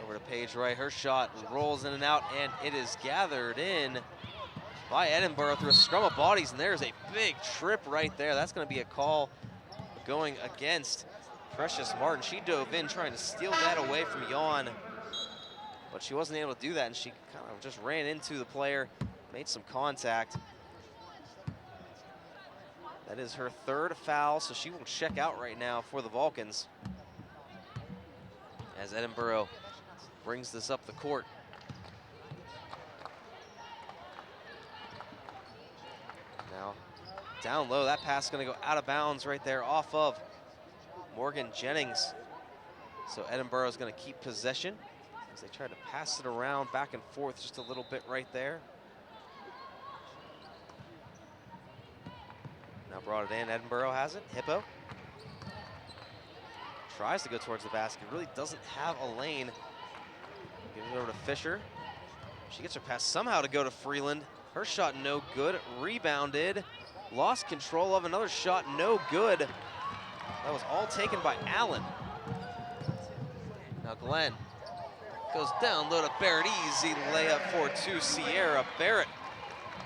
over to Paige Wright. Her shot rolls in and out, and it is gathered in by Edinboro through a scrum of bodies, and there's a big trip right there. That's going to be a call going against Precious Martin. She dove in trying to steal that away from Yawn, but she wasn't able to do that, and she kind of just ran into the player, made some contact. That is her 3rd foul, so she will check out right now for the Vulcans, as Edinboro brings this up the court. Now, down low, that pass is going to go out of bounds right there off of Morgan Jennings. So Edinboro is going to keep possession as they try to pass it around back and forth just a little bit right there. Now brought it in, Edinboro has it, Hippo. Tries to go towards the basket, really doesn't have a lane. Gives it over to Fisher. She gets her pass somehow to go to Freeland. Her shot no good, rebounded. Lost control of another shot, no good. That was all taken by Allen. Now Glenn goes down low to Barrett, easy layup for 2. Sierra Barrett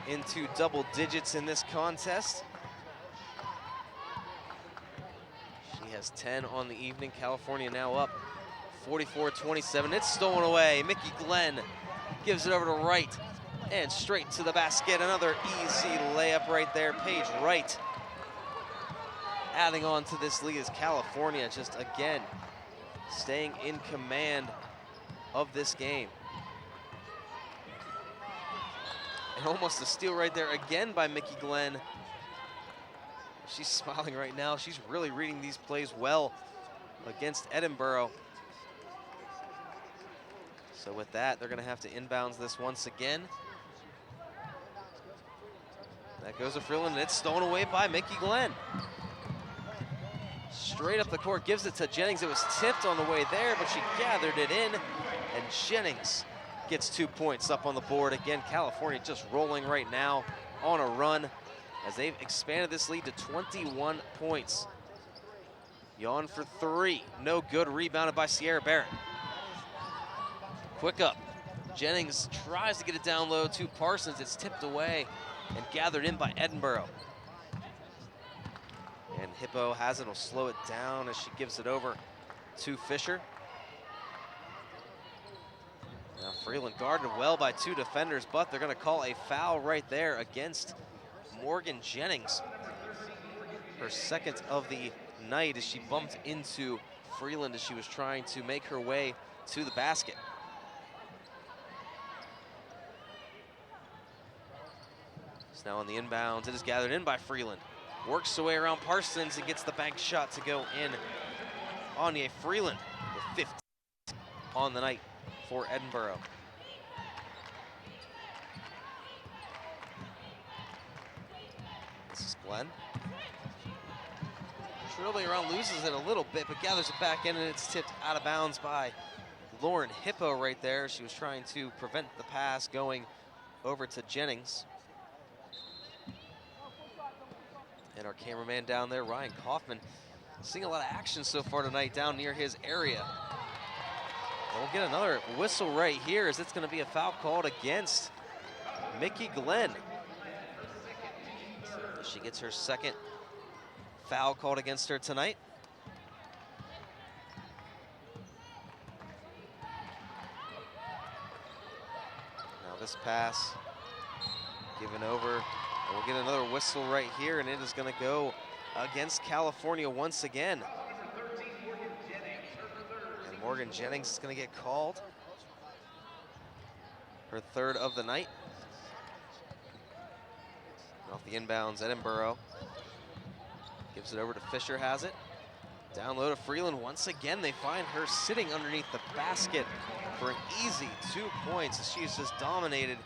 into double digits in this contest. She has 10 on the evening. California now up 44-27. It's stolen away. Mickey Glenn gives it over to Wright and straight to the basket. Another easy layup right there. Paige Wright adding on to this lead as California just again staying in command of this game. And almost a steal right there again by Mickey Glenn. She's smiling right now. She's really reading these plays well against Edinboro. So with that, they're going to have to inbounds this once again. That goes to Freeland, and it's stolen away by Mickey Glenn. Straight up the court, gives it to Jennings. It was tipped on the way there, but she gathered it in, and Jennings gets 2 points up on the board. Again, California just rolling right now on a run as they've expanded this lead to 21 points. Yawn for three, no good, rebounded by Sierra Barrett. Quick up, Jennings tries to get it down low to Parsons. It's tipped away and gathered in by Edinboro. And Hippo has it, will slow it down as she gives it over to Fisher. Now Freeland guarded well by 2 defenders, but they're gonna call a foul right there against Morgan Jennings. Her second of the night as she bumped into Freeland as she was trying to make her way to the basket. It's now on the inbounds. It is gathered in by Freeland. Works her way around Parsons and gets the bank shot to go in. Anya Freeland with 15 on the night for Edinboro. This is Glenn. Dribbling around, loses it a little bit, but gathers it back in, and it's tipped out of bounds by Lauren Hippo right there. She was trying to prevent the pass going over to Jennings. And our cameraman down there, Ryan Kaufman, seeing a lot of action so far tonight down near his area. And we'll get another whistle right here as it's going to be a foul called against Mickey Glenn. She gets her second foul called against her tonight. Now this pass given over, and we'll get another whistle right here, and it is going to go against California once again. And Morgan Jennings is going to get called. Her third of the night. Off the inbounds, Edinboro gives it over to Fisher, has it. Down low to Freeland. Once again, they find her sitting underneath the basket for an easy 2 points as she's just dominated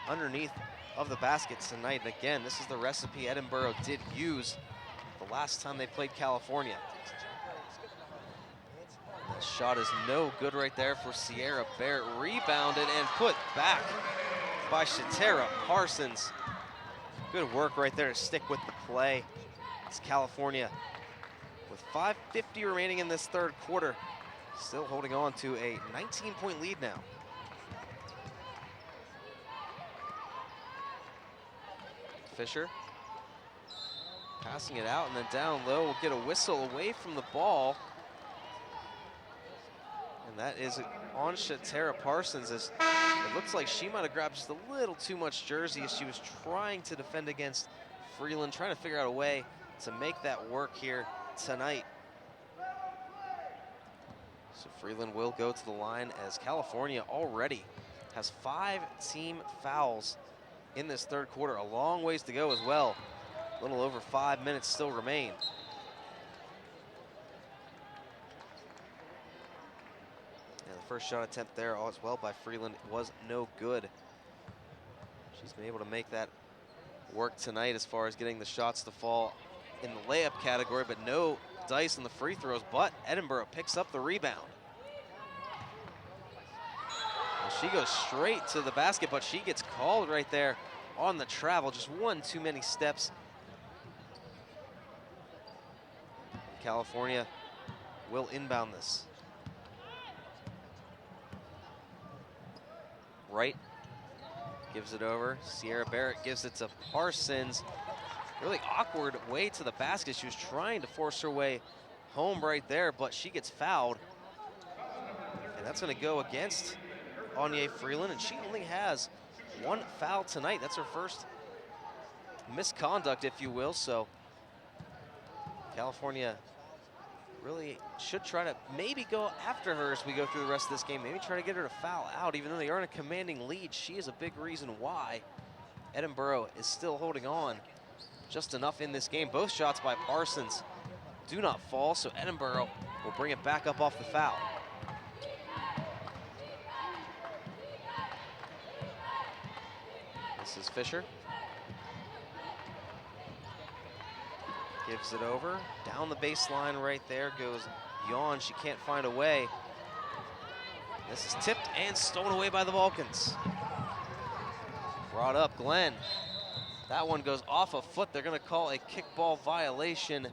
underneath of the basket tonight. And again, this is the recipe Edinboro did use the last time they played California. That shot is no good right there for Sierra Barrett. Rebounded and put back by Shatera Parsons. Good work right there to stick with the play. It's California with 5:50 remaining in this third quarter, still holding on to a 19-point lead now. Fisher passing it out, and then down low will get a whistle away from the ball. And that is on Shatera Parsons, as it looks like she might have grabbed just a little too much jersey as she was trying to defend against Freeland, trying to figure out a way to make that work here tonight. So Freeland will go to the line as California already has 5 team fouls in this third quarter. A long ways to go as well. A little over 5 minutes still remain. And the first shot attempt there as well by Freeland was no good. She's been able to make that work tonight as far as getting the shots to fall in the layup category, but no dice in the free throws, but Edinboro picks up the rebound. And she goes straight to the basket, but she gets called right there on the travel. Just one too many steps. California will inbound this. Wright gives it over. Sierra Barrett gives it to Parsons. Really awkward way to the basket. She was trying to force her way home right there, but she gets fouled. And that's going to go against Anya Freeland, and she only has 1 foul tonight. That's her first misconduct, if you will. So California really should try to maybe go after her as we go through the rest of this game. Maybe try to get her to foul out. Even though they are in a commanding lead, she is a big reason why Edinboro is still holding on just enough in this game. Both shots by Parsons do not fall, so Edinboro will bring it back up off the foul. This is Fisher. Gives it over. Down the baseline right there goes Yawn. She can't find a way. This is tipped and stolen away by the Vulcans. Brought up Glenn. That one goes off a foot. They're going to call a kickball violation.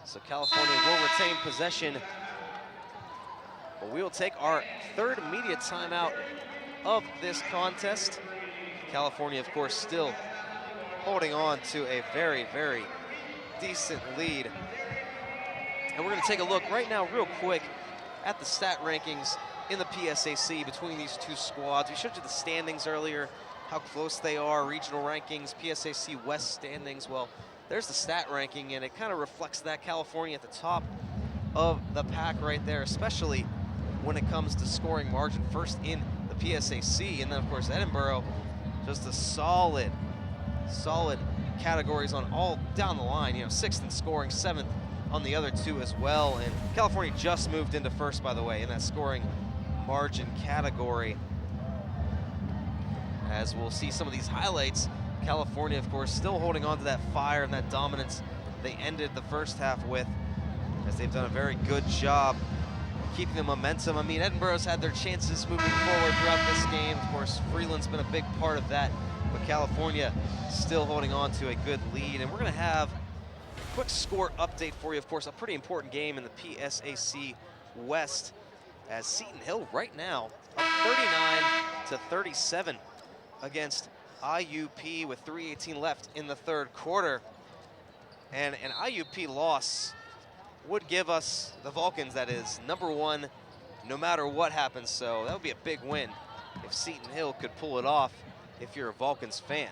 So California will retain possession. But we will take our third immediate timeout of this contest. California, of course, still holding on to a very, very decent lead. And we're going to take a look right now real quick at the stat rankings in the PSAC between these two squads. We showed you the standings earlier, how close they are, regional rankings, PSAC West standings. Well, there's the stat ranking, and it kind of reflects that. California at the top of the pack right there, especially when it comes to scoring margin, first in the PSAC. And then, of course, Edinboro, just a solid categories on all down the line. You know, 6th in scoring, 7th on the other two as well. And California just moved into first, by the way, in that scoring margin category. As we'll see some of these highlights, California, of course, still holding on to that fire and that dominance they ended the first half with, as they've done a very good job keeping the momentum. I mean, Edinboro's had their chances moving forward throughout this game. Of course, Freeland's been a big part of that, but California still holding on to a good lead. And we're going to have a quick score update for you. Of course, a pretty important game in the PSAC West, as Seton Hill right now up 39-37 against IUP with 3:18 left in the third quarter. And an IUP loss would give us, the Vulcans that is, #1 no matter what happens. So that would be a big win if Seton Hill could pull it off if you're a Vulcans fan.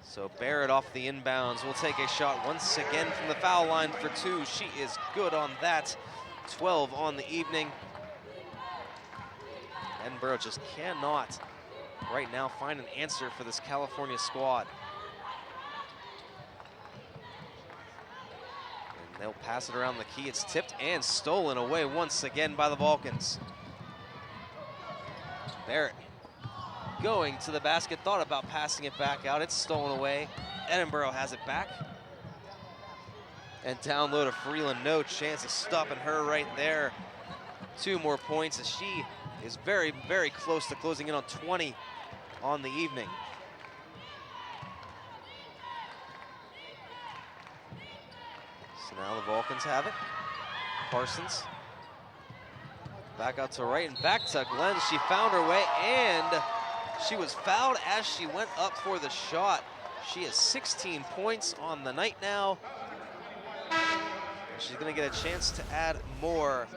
So Barrett off the inbounds will take a shot once again from the foul line for 2. She is good on that. 12 on the evening. Edinboro just cannot right now find an answer for this California squad. And they'll pass it around the key. It's tipped and stolen away once again by the Vulcans. Barrett going to the basket, thought about passing it back out. It's stolen away. Edinboro has it back. And down low to Freeland, no chance of stopping her right there. 2 more points as she is very, very close to closing in on 20 on the evening. So now the Vulcans have it. Parsons back out to right and back to Glenn. She found her way, and she was fouled as she went up for the shot. She has 16 points on the night now. She's gonna get a chance to add more.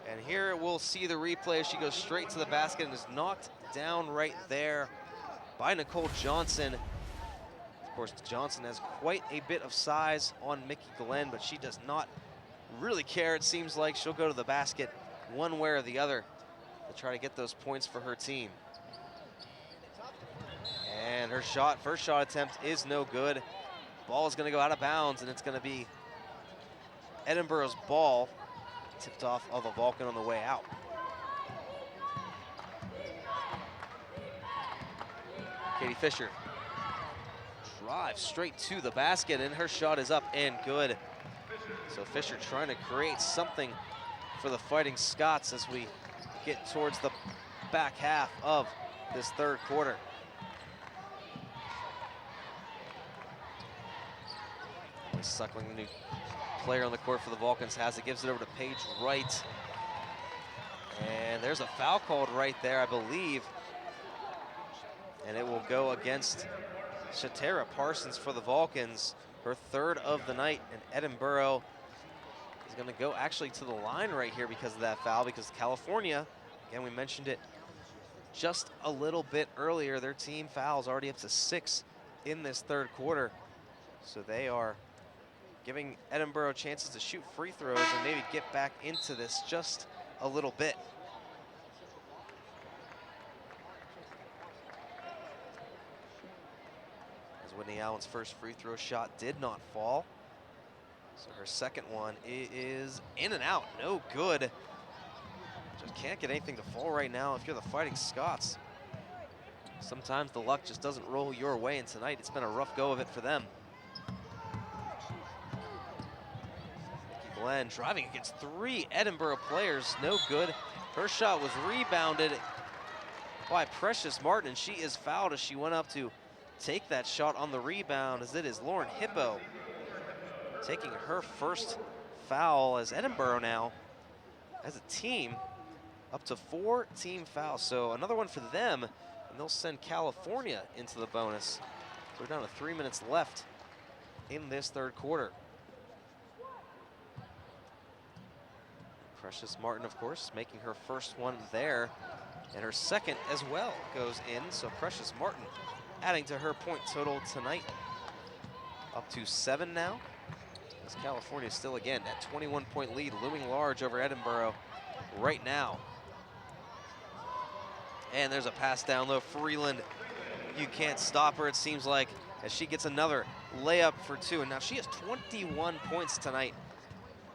And here we'll see the replay as she goes straight to the basket and is knocked down right there by Nicole Johnson. Of course, Johnson has quite a bit of size on Mickey Glenn, but she does not really care. It seems like she'll go to the basket one way or the other to try to get those points for her team. And her shot, first shot attempt is no good. Ball is gonna go out of bounds, and it's gonna be Edinboro's ball, tipped off of a Vulcan on the way out. Katie Fisher drives straight to the basket, and her shot is up and good. So Fisher trying to create something for the Fighting Scots as we get towards the back half of this third quarter. Suckling, the new player on the court for the Vulcans, has it, gives it over to Paige Wright. And there's a foul called right there, I believe. And it will go against Shatera Parsons for the Vulcans, her 3rd of the night. And Edinboro is gonna go actually to the line right here because of that foul, because California, again, we mentioned it just a little bit earlier, their team fouls already up to 6 in this third quarter. So they are giving Edinboro chances to shoot free throws and maybe get back into this just a little bit. As Whitney Allen's first free throw shot did not fall. So her second one is in and out, no good. Just can't get anything to fall right now if you're the Fighting Scots. Sometimes the luck just doesn't roll your way, and tonight it's been a rough go of it for them. Glenn driving against 3 Edinboro players, no good. Her shot was rebounded by Precious Martin, and she is fouled as she went up to take that shot on the rebound, as it is Lauren Hippo taking her first foul, as Edinboro now, as a team, up to 4 team fouls. So another one for them, and they'll send California into the bonus. So we're down to 3 minutes left in this third quarter. Precious Martin, of course, making her first one there, and her second as well goes in. So Precious Martin adding to her point total tonight, up to 7 now, as California still again at 21-point lead, looming large over Edinboro right now. And there's a pass down low. Freeland, you can't stop her, it seems like, as she gets another layup for 2. And now she has 21 points tonight.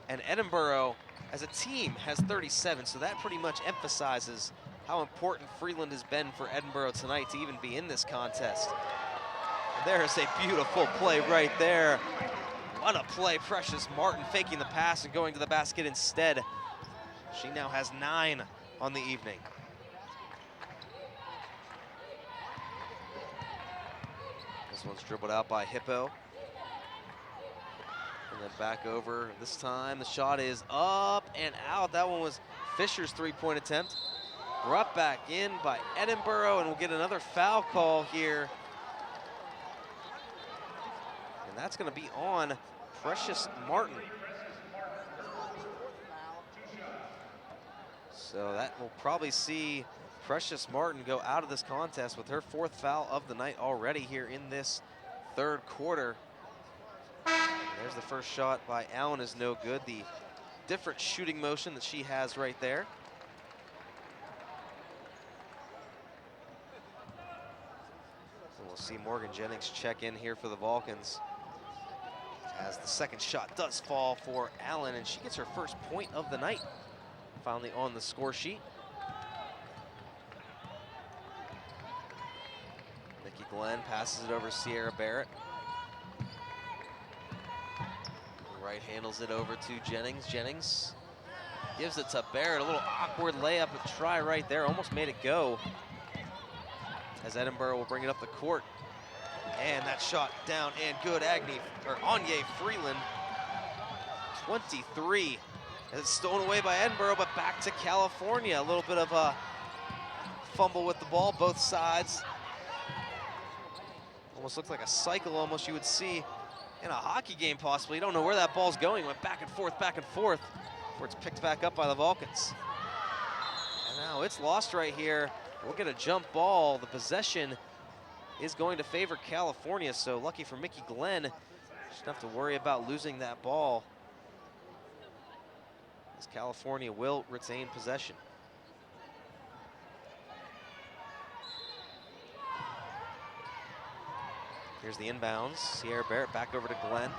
And Edinboro, as a team, has 37. So that pretty much emphasizes how important Freeland has been for Edinboro tonight to even be in this contest. And there's a beautiful play right there. What a play. Precious Martin faking the pass and going to the basket instead. She now has 9 on the evening. This one's dribbled out by Hippo. And then back over. This time the shot is up and out. That one was Fisher's three-point attempt. Brought back in by Edinboro, and we'll get another foul call here. And that's going to be on Precious Martin. So that will probably see Precious Martin go out of this contest with her 4th foul of the night already here in this third quarter. There's the first shot by Allen, is no good. The different shooting motion that she has right there. So we'll see Morgan Jennings check in here for the Vulcans, as the second shot does fall for Allen, and she gets her first point of the night, finally on the score sheet. Nikki Glenn passes it over to Sierra Barrett. Right handles it over to Jennings. Jennings gives it to Barrett. A little awkward layup, a try right there. Almost made it go, as Edinboro will bring it up the court. And that shot down and good. Anye Freeland, 23. And it's stolen away by Edinboro, but back to California. A little bit of a fumble with the ball, both sides. Almost looks like a cycle, almost, you would see in a hockey game possibly. You don't know where that ball's going. Went back and forth, before it's picked back up by the Vulcans. And now it's lost right here. We'll get a jump ball. The possession is going to favor California, so lucky for Mickey Glenn, she doesn't have to worry about losing that ball, as California will retain possession. Here's the inbounds. Sierra Barrett back over to Glenn.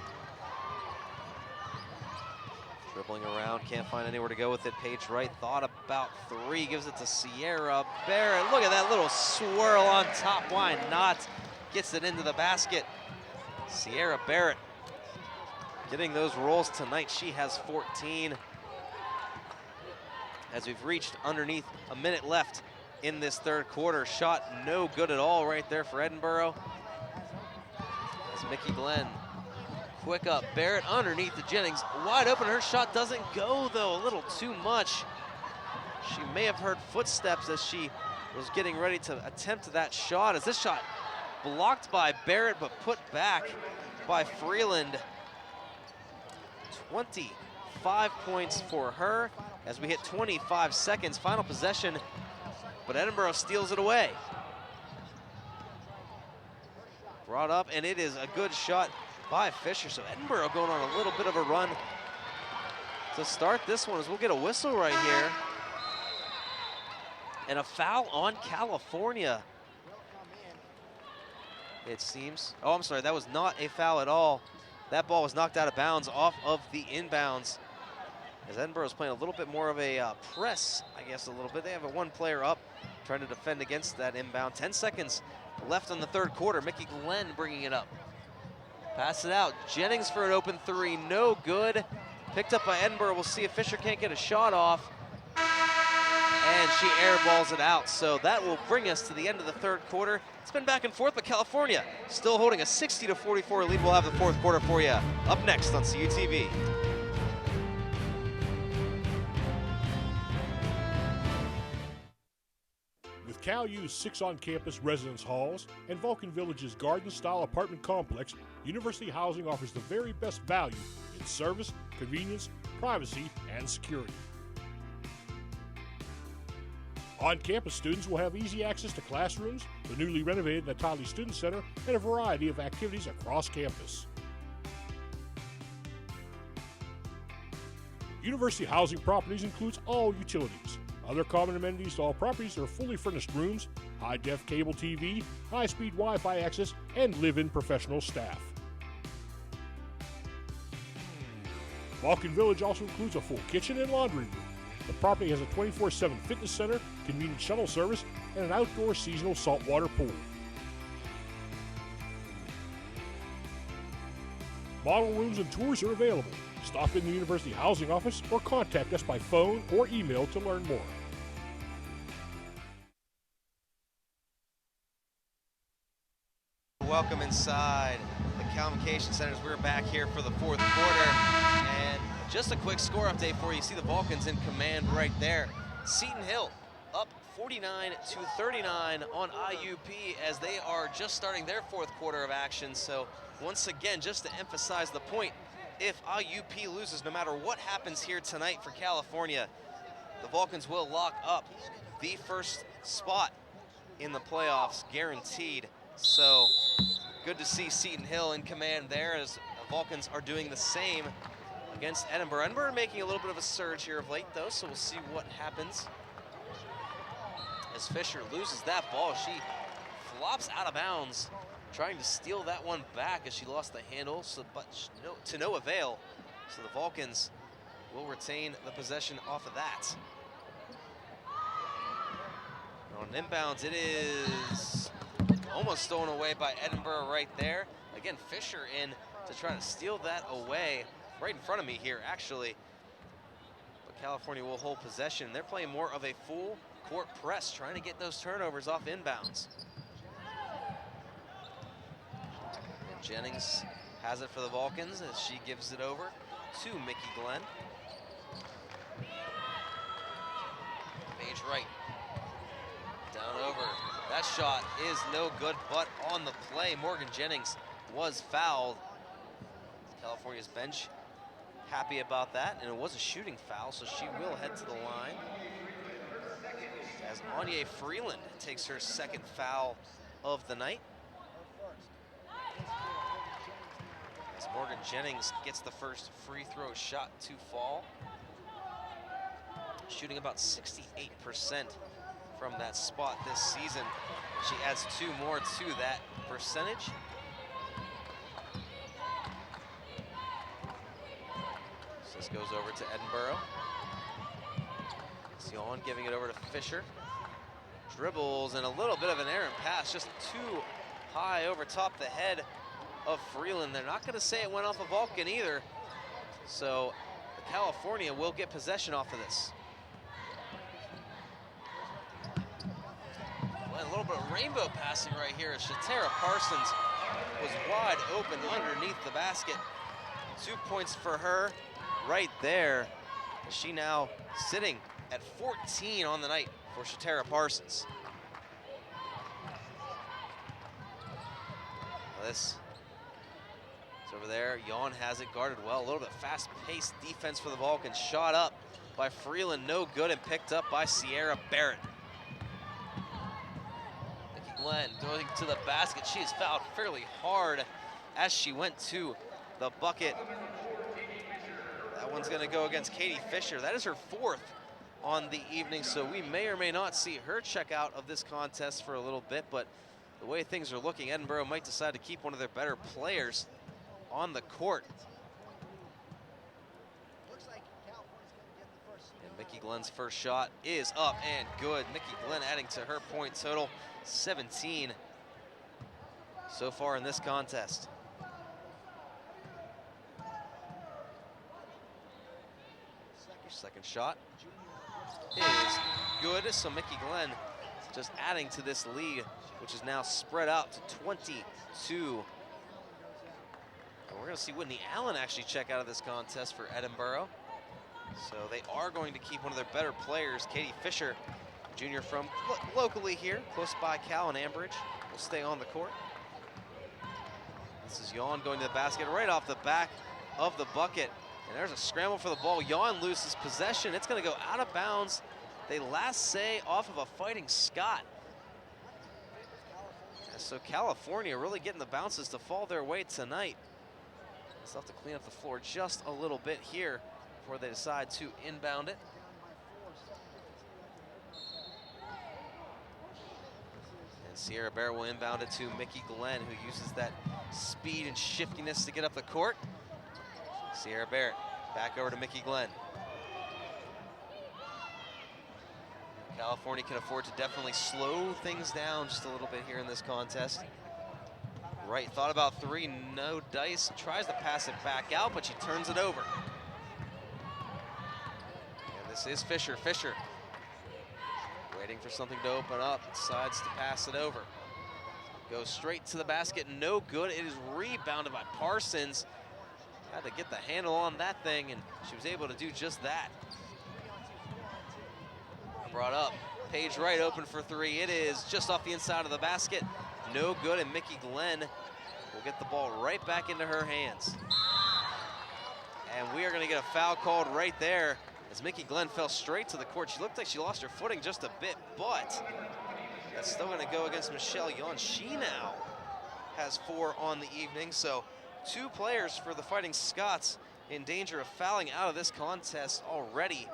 Dribbling around, can't find anywhere to go with it. Paige Wright thought about 3, gives it to Sierra Barrett. Look at that little swirl on top, why not? Gets it into the basket. Sierra Barrett getting those rolls tonight. She has 14. As we've reached underneath a minute left in this third quarter. Shot no good at all right there for Edinboro. As Mickey Glenn, quick up, Barrett underneath the Jennings, wide open. Her shot doesn't go though, a little too much. She may have heard footsteps as she was getting ready to attempt that shot, as this shot blocked by Barrett but put back by Freeland. 25 points for her as we hit 25 seconds, final possession, but Edinboro steals it away. Brought up, and it is a good shot by Fisher. So Edinboro going on a little bit of a run to start this one, as we'll get a whistle right here. And a foul on California, it seems. Oh, I'm sorry, that was not a foul at all. That ball was knocked out of bounds off of the inbounds, as Edinboro's playing a little bit more of a press, I guess, a little bit. They have a one player up trying to defend against that inbound. 10 seconds left on the third quarter. Mickey Glenn bringing it up. Pass it out. Jennings for an open 3, no good. Picked up by Edinboro. We'll see if Fisher can't get a shot off. And she airballs it out. So that will bring us to the end of the third quarter. It's been back and forth, but California still holding a 60-44 lead. We'll have the fourth quarter for you up next on CUTV. With Cal U's 6 on-campus residence halls and Vulcan Village's garden-style apartment complex, University Housing offers the very best value in service, convenience, privacy, and security. On-campus students will have easy access to classrooms, the newly renovated Natali Student Center, and a variety of activities across campus. University Housing Properties includes all utilities. Other common amenities to all properties are fully furnished rooms, high-def cable TV, high-speed Wi-Fi access, and live-in professional staff. Vulcan Village also includes a full kitchen and laundry room. The property has a 24/7 fitness center, convenient shuttle service, and an outdoor seasonal saltwater pool. Model rooms and tours are available. Stop in the University Housing Office or contact us by phone or email to learn more. Welcome inside the Convocation Centers. We're back here for the fourth quarter. And just a quick score update for you. You see the Vulcans in command right there. Seton Hill up 49-39 on IUP as they are just starting their fourth quarter of action. So once again, just to emphasize the point, if IUP loses, no matter what happens here tonight for California, the Vulcans will lock up the first spot in the playoffs, guaranteed. So good to see Seton Hill in command there as the Vulcans are doing the same against Edinboro. Edinboro making a little bit of a surge here of late though, so we'll see what happens. As Fisher loses that ball, she flops out of bounds, trying to steal that one back as she lost the handle, but to no avail. So the Vulcans will retain the possession off of that. On inbounds, it is almost stolen away by Edinboro right there. Again, Fisher in to try to steal that away right in front of me here, actually. But California will hold possession. They're playing more of a full court press, trying to get those turnovers off inbounds. And Jennings has it for the Vulcans as she gives it over to Mickey Glenn. Page right. Down over. That shot is no good, but on the play, Morgan Jennings was fouled. California's bench happy about that, and it was a shooting foul, so she will head to the line. As Anya Freeland takes her second foul of the night. As Morgan Jennings gets the first free throw shot to fall. Shooting about 68% from that spot this season. She adds 2 more to that percentage. So this goes over to Edinboro. Sion giving it over to Fisher. Dribbles and a little bit of an errant pass, just too high over top the head of Freeland. They're not going to say it went off a Vulcan either. So California will get possession off of this. A little bit of rainbow passing right here. Shatara Parsons was wide open underneath the basket. 2 points for her right there. She now sitting at 14 on the night for Shatara Parsons. This is over there. Yawn has it guarded well. A little bit fast-paced defense for the Vulcans. Shot up by Freeland, no good, and picked up by Sierra Barrett. Glenn going to the basket. She is fouled fairly hard as she went to the bucket. That one's going to go against Katie Fisher. That is her 4th on the evening, so we may or may not see her check out of this contest for a little bit, but the way things are looking, Edinboro might decide to keep one of their better players on the court. And Mickey Glenn's first shot is up and good. Mickey Glenn adding to her point total, 17 so far in this contest. Second shot is good, so Mickey Glenn just adding to this lead, which is now spread out to 22. And we're gonna see Whitney Allen actually check out of this contest for Edinboro. So they are going to keep one of their better players, Katie Fisher, junior from locally here, close by Cal and Ambridge, will stay on the court. This is Yawn going to the basket right off the back of the bucket. And there's a scramble for the ball. Yawn loses possession. It's going to go out of bounds. They last say off of a Fighting Scott. So California really getting the bounces to fall their way tonight. They'll have to clean up the floor just a little bit here before they decide to inbound it. And Sierra Bear will inbound it to Mickey Glenn, who uses that speed and shiftiness to get up the court. Sierra Barrett back over to Mickey Glenn. California can afford to definitely slow things down just a little bit here in this contest. Wright thought about three, no dice, tries to pass it back out, but she turns it over. And this is Fisher. Fisher waiting for something to open up, decides to pass it over. Goes straight to the basket, no good. It is rebounded by Parsons. Had to get the handle on that thing, and she was able to do just that. Brought up, Paige Wright open for three. It is just off the inside of the basket. No good, and Mickey Glenn will get the ball right back into her hands. And we are gonna get a foul called right there as Mickey Glenn fell straight to the court. She looked like she lost her footing just a bit, but that's still gonna go against Michelle Yawn. She now has 4 on the evening, so 2 players for the Fighting Scots in danger of fouling out of this contest already.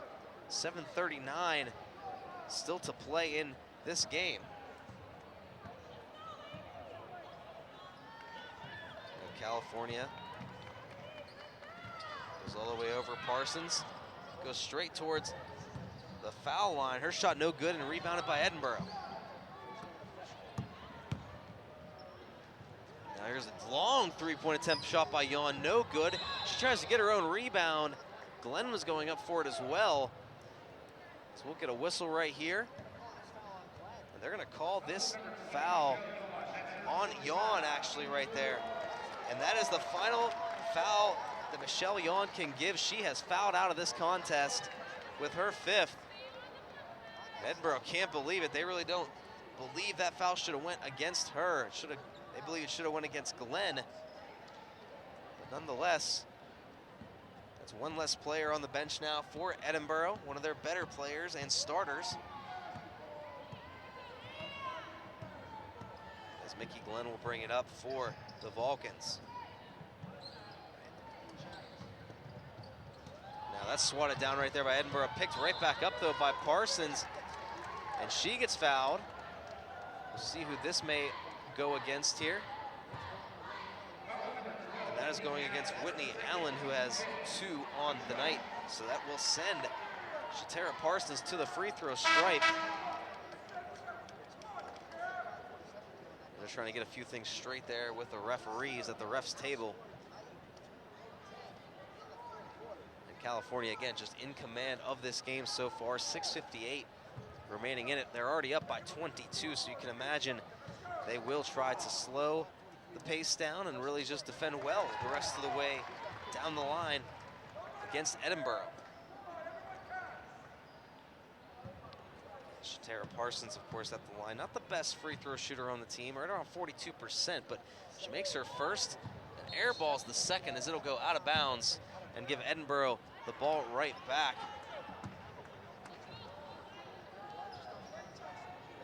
7:39 still to play in this game. And California goes all the way over Parsons, goes straight towards the foul line. Her shot no good and rebounded by Edinboro. Now here's a long three-point attempt shot by Yawn, no good. She tries to get her own rebound. Glenn was going up for it as well. So we'll get a whistle right here. And they're gonna call this foul on Yawn actually right there. And that is the final foul that Michelle Yawn can give. She has fouled out of this contest with her 5th. Edinboro can't believe it. They really don't believe that foul should have went against her. They believe it should have went against Glenn. But nonetheless, that's one less player on the bench now for Edinboro, one of their better players and starters. As Mickey Glenn will bring it up for the Vulcans. Now that's swatted down right there by Edinboro, picked right back up though by Parsons, and she gets fouled. We'll see who this may go against here. That is going against Whitney Allen, who has 2 on the night. So that will send Shatara Parsons to the free throw stripe. They're trying to get a few things straight there with the referees at the refs table. And California, again, just in command of this game so far. 6:58 remaining in it. They're already up by 22, so you can imagine they will try to slow the pace down and really just defend well the rest of the way down the line against Edinboro. Shatara Parsons, of course, at the line. Not the best free throw shooter on the team, right around 42%, but she makes her first and airballs the second as it'll go out of bounds and give Edinboro the ball right back.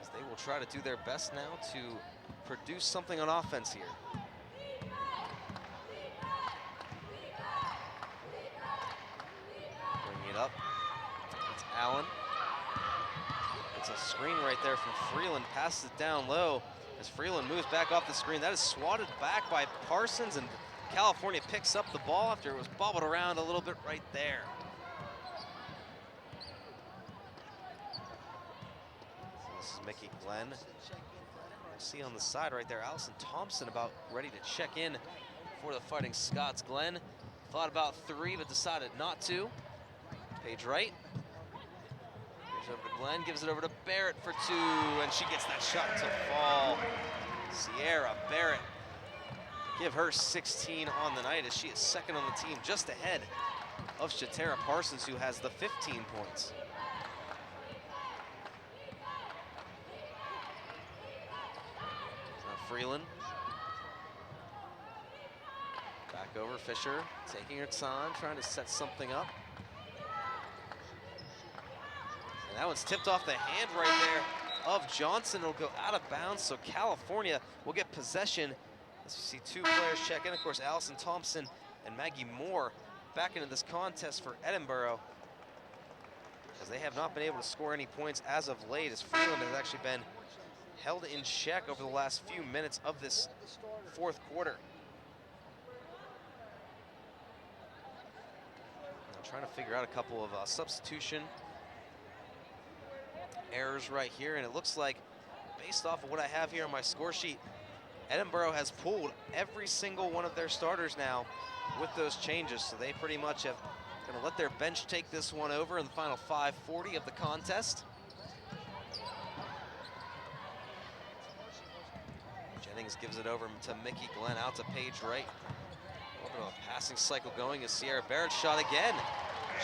As they will try to do their best now to produce something on offense here. Bringing it up, it's Allen. It's a screen right there from Freeland, passes it down low as Freeland moves back off the screen. That is swatted back by Parsons, and California picks up the ball after it was bobbled around a little bit right there. So this is Mickey Glenn. See on the side right there, Allison Thompson about ready to check in for the Fighting Scots. Glenn thought about 3 but decided not to. Page right. Gives over to Glenn, gives it over to Barrett for 2, and she gets that shot to fall. Sierra Barrett, give her 16 on the night as she is second on the team, just ahead of Shatera Parsons, who has the 15 points. Now Freeland. Back over, Fisher, taking her time, trying to set something up. And that one's tipped off the hand right there of Johnson. It'll go out of bounds, so California will get possession. As we see 2 players check in, of course, Allison Thompson and Maggie Moore back into this contest for Edinboro, as they have not been able to score any points as of late, as Freeland has actually been held in check over the last few minutes of this 4th quarter. Now trying to figure out a couple of substitution errors right here, and it looks like, based off of what I have here on my score sheet, Edinboro has pulled every single one of their starters now with those changes, so they pretty much have going to let their bench take this one over in the final 5:40 of the contest. Jennings gives it over to Mickey Glenn, out to Page right. A little bit of a passing cycle going as Sierra Barrett shot again.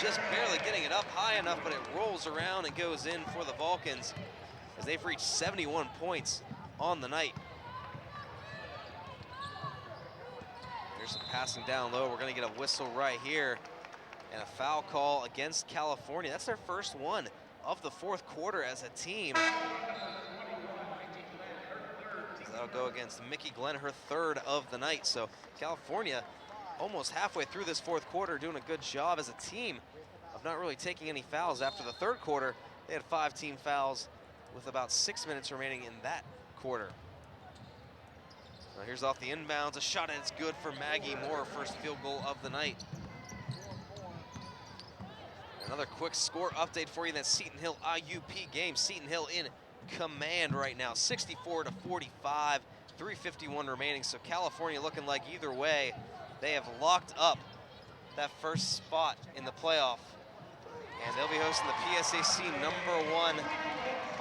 Just barely getting it up high enough, but it rolls around and goes in for the Vulcans, as they've reached 71 points on the night. There's some passing down low. We're going to get a whistle right here, and a foul call against California. That's their first one of the 4th quarter as a team. That'll go against Mickey Glenn, her 3rd of the night. So California, almost halfway through this 4th quarter, doing a good job as a team of not really taking any fouls. After the 3rd quarter, they had 5 team fouls with about 6 minutes remaining in that quarter. Now here's off the inbounds, a shot, and it's good for Maggie Moore, first field goal of the night. Another quick score update for you in that Seton Hill IUP game. Seton Hill in command right now, 64-45, 3:51 remaining. So California looking like either way, they have locked up that first spot in the playoff. And they'll be hosting the PSAC #1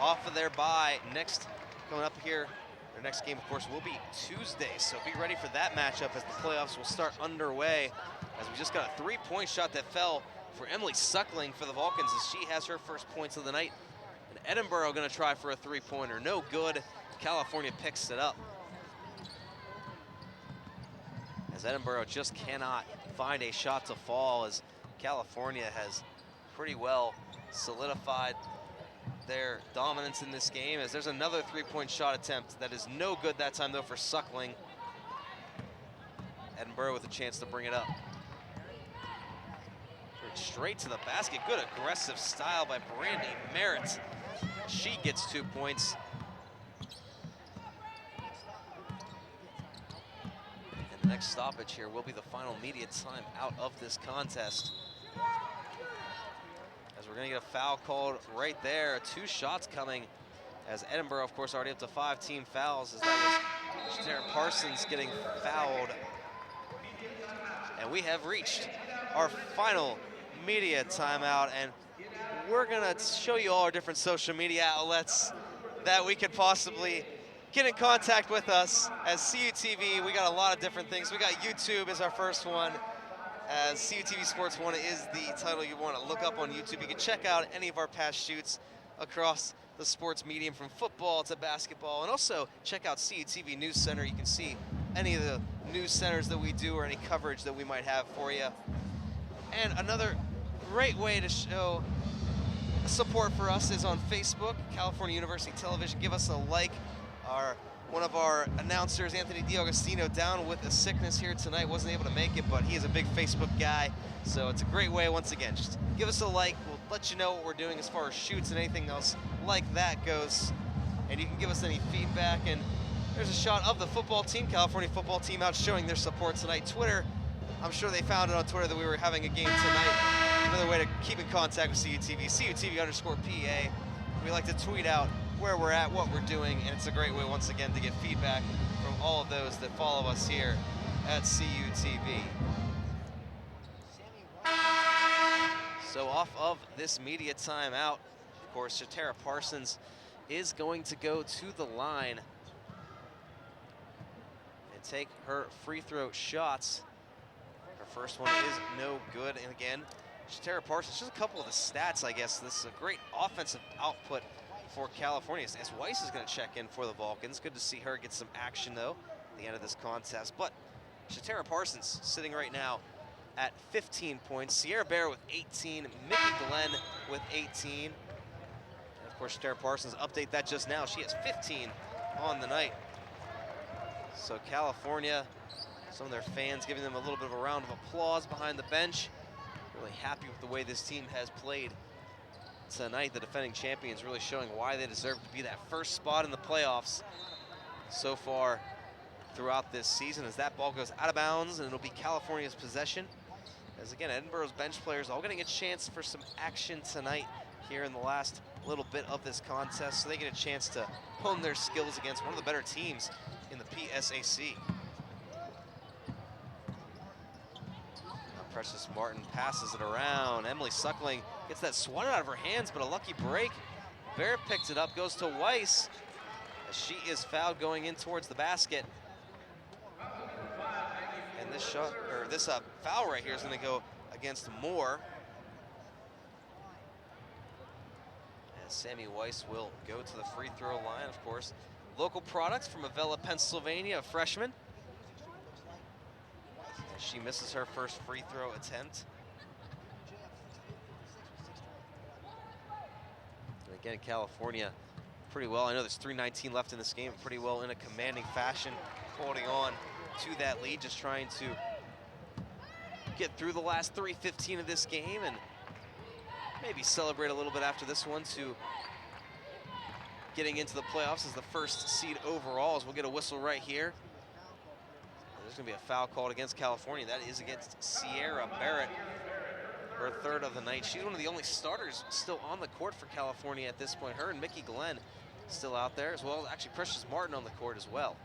off of their bye. Next, coming up here, their next game, of course, will be Tuesday. So be ready for that matchup as the playoffs will start underway. As we just got a 3-point shot that fell for Emily Suckling for the Vulcans, as she has her first points of the night. And Edinboro gonna try for a 3-pointer. No good. California picks it up, as Edinboro just cannot find a shot to fall, as California has pretty well solidified their dominance in this game, as there's another 3-point shot attempt that is no good that time though for Suckling. Edinboro with a chance to bring it up. Straight to the basket, good aggressive style by Brandy Merritt. She gets 2 points. And the next stoppage here will be the final media time out of this contest, as we're gonna get a foul called right there. 2 shots coming, as Edinboro, of course, already up to 5 team fouls, as that was Shatera Parsons getting fouled. And we have reached our final media timeout, and we're gonna show you all our different social media outlets that we could possibly get in contact with us as CUTV. We got a lot of different things. We got YouTube as our first one, as CUTV Sports 1 is the title you want to look up on YouTube. You can check out any of our past shoots across the sports medium, from football to basketball, and also check out CUTV News Center. You can see any of the news centers that we do or any coverage that we might have for you. And another great way to show support for us is on Facebook, California University Television. Give us a like. One of our announcers, Anthony D'Agostino, down with a sickness here tonight, wasn't able to make it, but he is a big Facebook guy, so it's a great way. Once again, just give us a like. We'll let you know what we're doing as far as shoots and anything else like that goes, and you can give us any feedback. And there's a shot of the football team, California football team, out showing their support tonight. Twitter, I'm sure they found it on Twitter that we were having a game tonight. Another way to keep in contact with CUTV, CUTV_PA. We like to tweet out where we're at, what we're doing, and it's a great way, once again, to get feedback from all of those that follow us here at CUTV. So So off of this media timeout, of course, Shatara Parsons is going to go to the line and take her free throw shots. Her first one is no good. And again, Shatara Parsons, just a couple of the stats, I guess. This is a great offensive output for California. As Weiss is going to check in for the Vulcans. Good to see her get some action, though, at the end of this contest. But Shatara Parsons sitting right now at 15 points. Sierra Bear with 18. Mickey Glenn with 18. And of course, Shatara Parsons, update that just now. She has 15 on the night. So California, some of their fans giving them a little bit of a round of applause behind the bench. Really happy with the way this team has played tonight. The defending champions really showing why they deserve to be that first spot in the playoffs so far throughout this season, as that ball goes out of bounds and it'll be California's possession. As again, Edinboro's bench players all getting a chance for some action tonight here in the last little bit of this contest, so they get a chance to hone their skills against one of the better teams in the PSAC. Precious Martin passes it around. Emily Suckling gets that swatted out of her hands, but a lucky break. Barrett picked it up, goes to Weiss, as she is fouled going in towards the basket. And this shot, or this foul right here is going to go against Moore. And Sammy Weiss will go to the free throw line, of course. Local products from Avella, Pennsylvania, a freshman. She misses her first free throw attempt. And again, California pretty well. I know there's 3:19 left in this game, pretty well in a commanding fashion, holding on to that lead, just trying to get through the last 3:15 of this game and maybe celebrate a little bit after this one to getting into the playoffs as the first seed overall, as we'll get a whistle right here. There's going to be a foul called against California. That is against Sierra Barrett, her third of the night. She's one of the only starters still on the court for California at this point. Her and Mickey Glenn still out there, as well as actually Precious Martin on the court as well.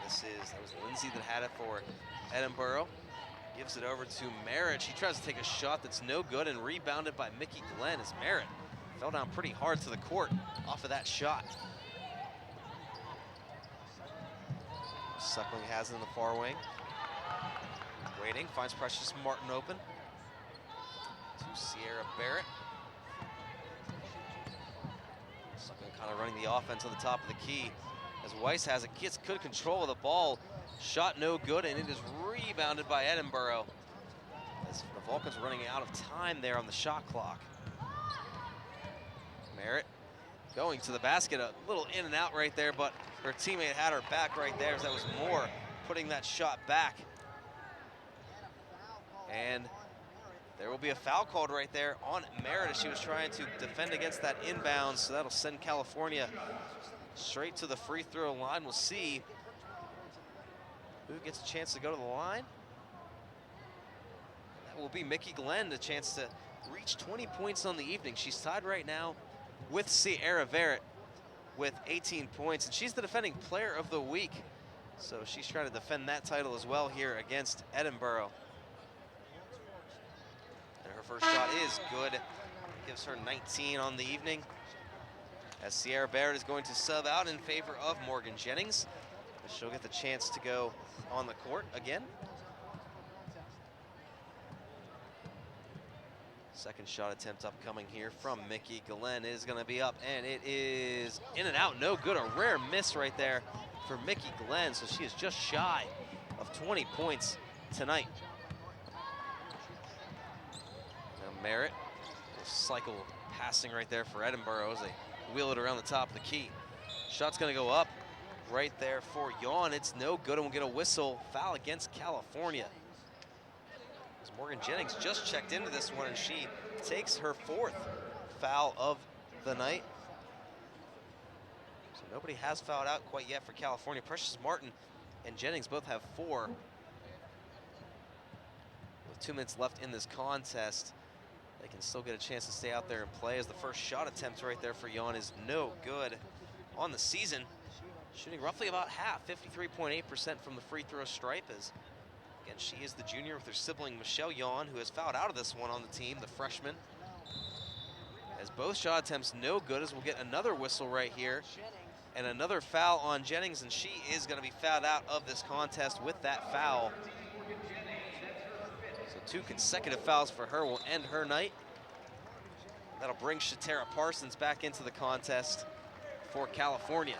And that was Lindsay that had it for Edinboro. Gives it over to Merritt. She tries to take a shot that's no good and rebounded by Mickey Glenn, as Merritt fell down pretty hard to the court off of that shot. Suckling has it in the far wing. Waiting, finds Precious Martin open. To Sierra Barrett. Suckling kind of running the offense on the top of the key. As Weiss has it, gets good control of the ball. Shot no good, and it is rebounded by Edinboro. As the Vulcans running out of time there on the shot clock. Merritt going to the basket, a little in and out right there, but her teammate had her back right there, as that was Moore putting that shot back. And there will be a foul called right there on Merritt as she was trying to defend against that inbound, so that'll send California straight to the free throw line. We'll see who gets a chance to go to the line. That will be Mickey Glenn, the chance to reach 20 points on the evening. She's tied right now with Sierra Barrett with 18 points, and she's the defending player of the week. So she's trying to defend that title as well here against Edinboro. And her first shot is good. Gives her 19 on the evening, as Sierra Barrett is going to sub out in favor of Morgan Jennings. She'll get the chance to go on the court again. Second shot attempt upcoming here from Mickey Glenn. It is going to be up, and it is in and out, no good. A rare miss right there for Mickey Glenn, so she is just shy of 20 points tonight. Now Merritt will cycle passing right there for Edinboro as they wheel it around the top of the key. Shot's going to go up right there for Yawn. It's no good, and we'll get a whistle. Foul against California. As Morgan Jennings just checked into this one, and she takes her fourth foul of the night. So nobody has fouled out quite yet for California. Precious Martin and Jennings both have 4. With 2 minutes left in this contest, they can still get a chance to stay out there and play, as the first shot attempt right there for Yawn is no good on the season. Shooting roughly about half, 53.8% from the free throw stripe, as Again, she is the junior with her sibling Michelle Yawn, who has fouled out of this one on the team, the freshman. As both shot attempts no good, as we'll get another whistle right here. And another foul on Jennings, and she is going to be fouled out of this contest with that foul. So 2 consecutive fouls for her will end her night. That'll bring Shatera Parsons back into the contest for California.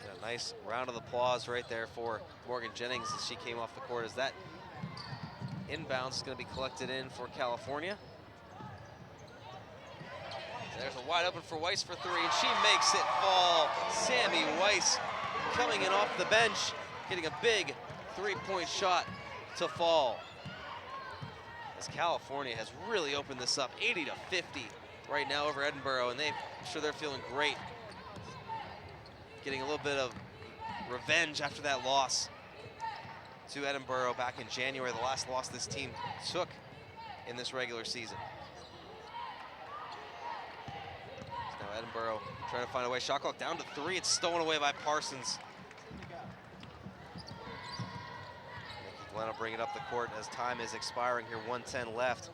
And a nice round of applause right there for Morgan Jennings as she came off the court, as that inbounds is going to be collected in for California. There's a wide open for Weiss for 3, and she makes it fall. Sammy Weiss coming in off the bench, getting a big 3-point shot to fall. As California has really opened this up, 80-50 right now over Edinboro, and I'm sure they're feeling great. Getting a little bit of revenge after that loss to Edinboro back in January, the last loss this team took in this regular season. Now Edinboro trying to find a way. Shot clock down to 3. It's stolen away by Parsons. Nikki Glenn will bring it up the court as time is expiring here, 1:10 left.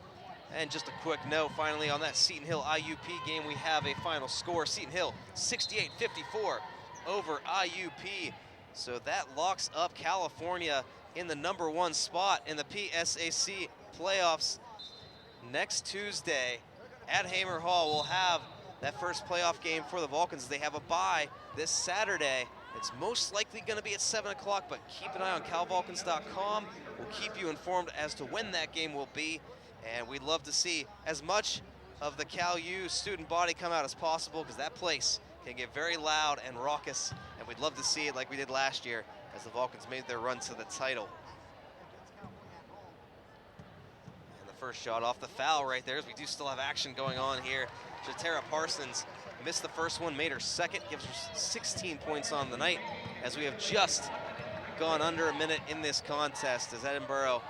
And just a quick note, finally, on that Seton Hill IUP game, we have a final score. Seton Hill 68-54 over IUP. So that locks up California in the #1 spot in the PSAC playoffs. Next Tuesday at Hamer Hall, we'll have that first playoff game for the Vulcans. They have a bye this Saturday. It's most likely going to be at 7 o'clock, but keep an eye on calvulcans.com. We'll keep you informed as to when that game will be, and we'd love to see as much of the Cal U student body come out as possible, because that place can get very loud and raucous, and we'd love to see it like we did last year as the Vulcans made their run to the title. And the first shot off the foul right there, as we do still have action going on here. Shatera Parsons missed the first one, made her second, gives her 16 points on the night, as we have just gone under a minute in this contest, as Edinboro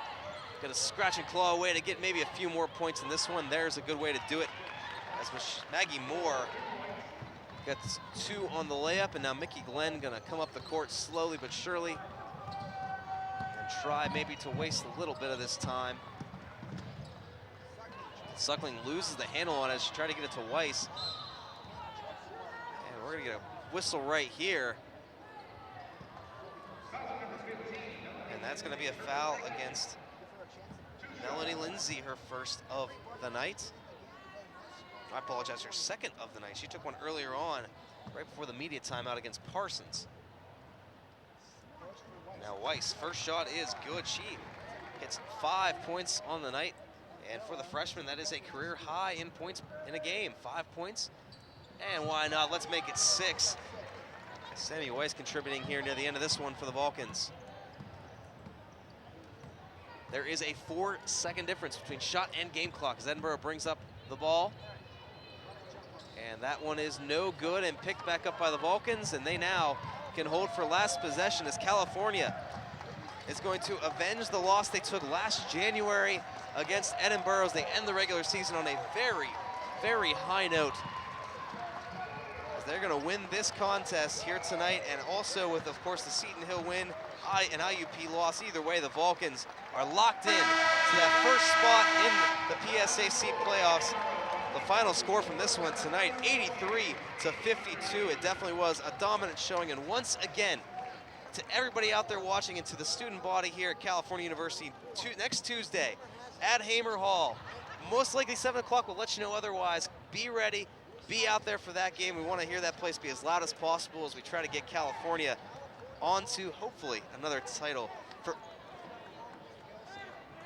got a scratch and claw away to get maybe a few more points in this one. There's a good way to do it, as Maggie Moore got 2 on the layup, and now Mickey Glenn gonna come up the court slowly but surely and try maybe to waste a little bit of this time. Suckling loses the handle on it as she tried to get it to Weiss. And we're gonna get a whistle right here. And that's gonna be a foul against Melanie Lindsay, her first of the night. I apologize, her second of the night. She took one earlier on, right before the media timeout against Parsons. Now Weiss, first shot is good. She hits 5 points on the night. And for the freshman, that is a career high in points in a game, 5 points. And why not? Let's make it 6. Sammy Weiss contributing here near the end of this one for the Vulcans. There is a 4-second difference between shot and game clock as Edinboro brings up the ball. And that one is no good and picked back up by the Vulcans, and they now can hold for last possession as California is going to avenge the loss they took last January against Edinboro as they end the regular season on a very, very high note. As they're gonna win this contest here tonight, and also with, of course, the Seton Hill win, an IUP loss. Either way, the Vulcans are locked in to that first spot in the PSAC playoffs. The final score from this one tonight, 83-52. It definitely was a dominant showing, and once again, to everybody out there watching and to the student body here at California University, next Tuesday at Hamer Hall, most likely 7 o'clock. We'll let you know otherwise. Be ready, be out there for that game. We want to hear that place be as loud as possible as we try to get California onto, hopefully, another title.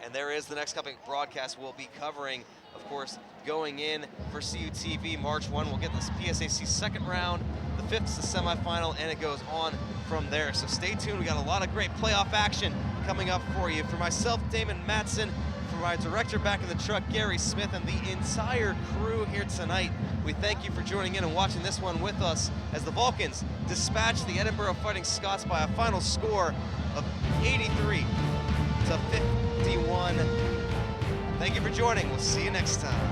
And there is the next coming broadcast we'll be covering, of course, going in for CUTV March 1. We'll get this PSAC second round, the 5th is the semifinal, and it goes on from there. So stay tuned. We got a lot of great playoff action coming up for you. For myself, Damon Matson, for my director back in the truck, Gary Smith, and the entire crew here tonight, we thank you for joining in and watching this one with us as the Vulcans dispatch the Edinboro Fighting Scots by a final score of 83-51. Thank you for joining. We'll see you next time.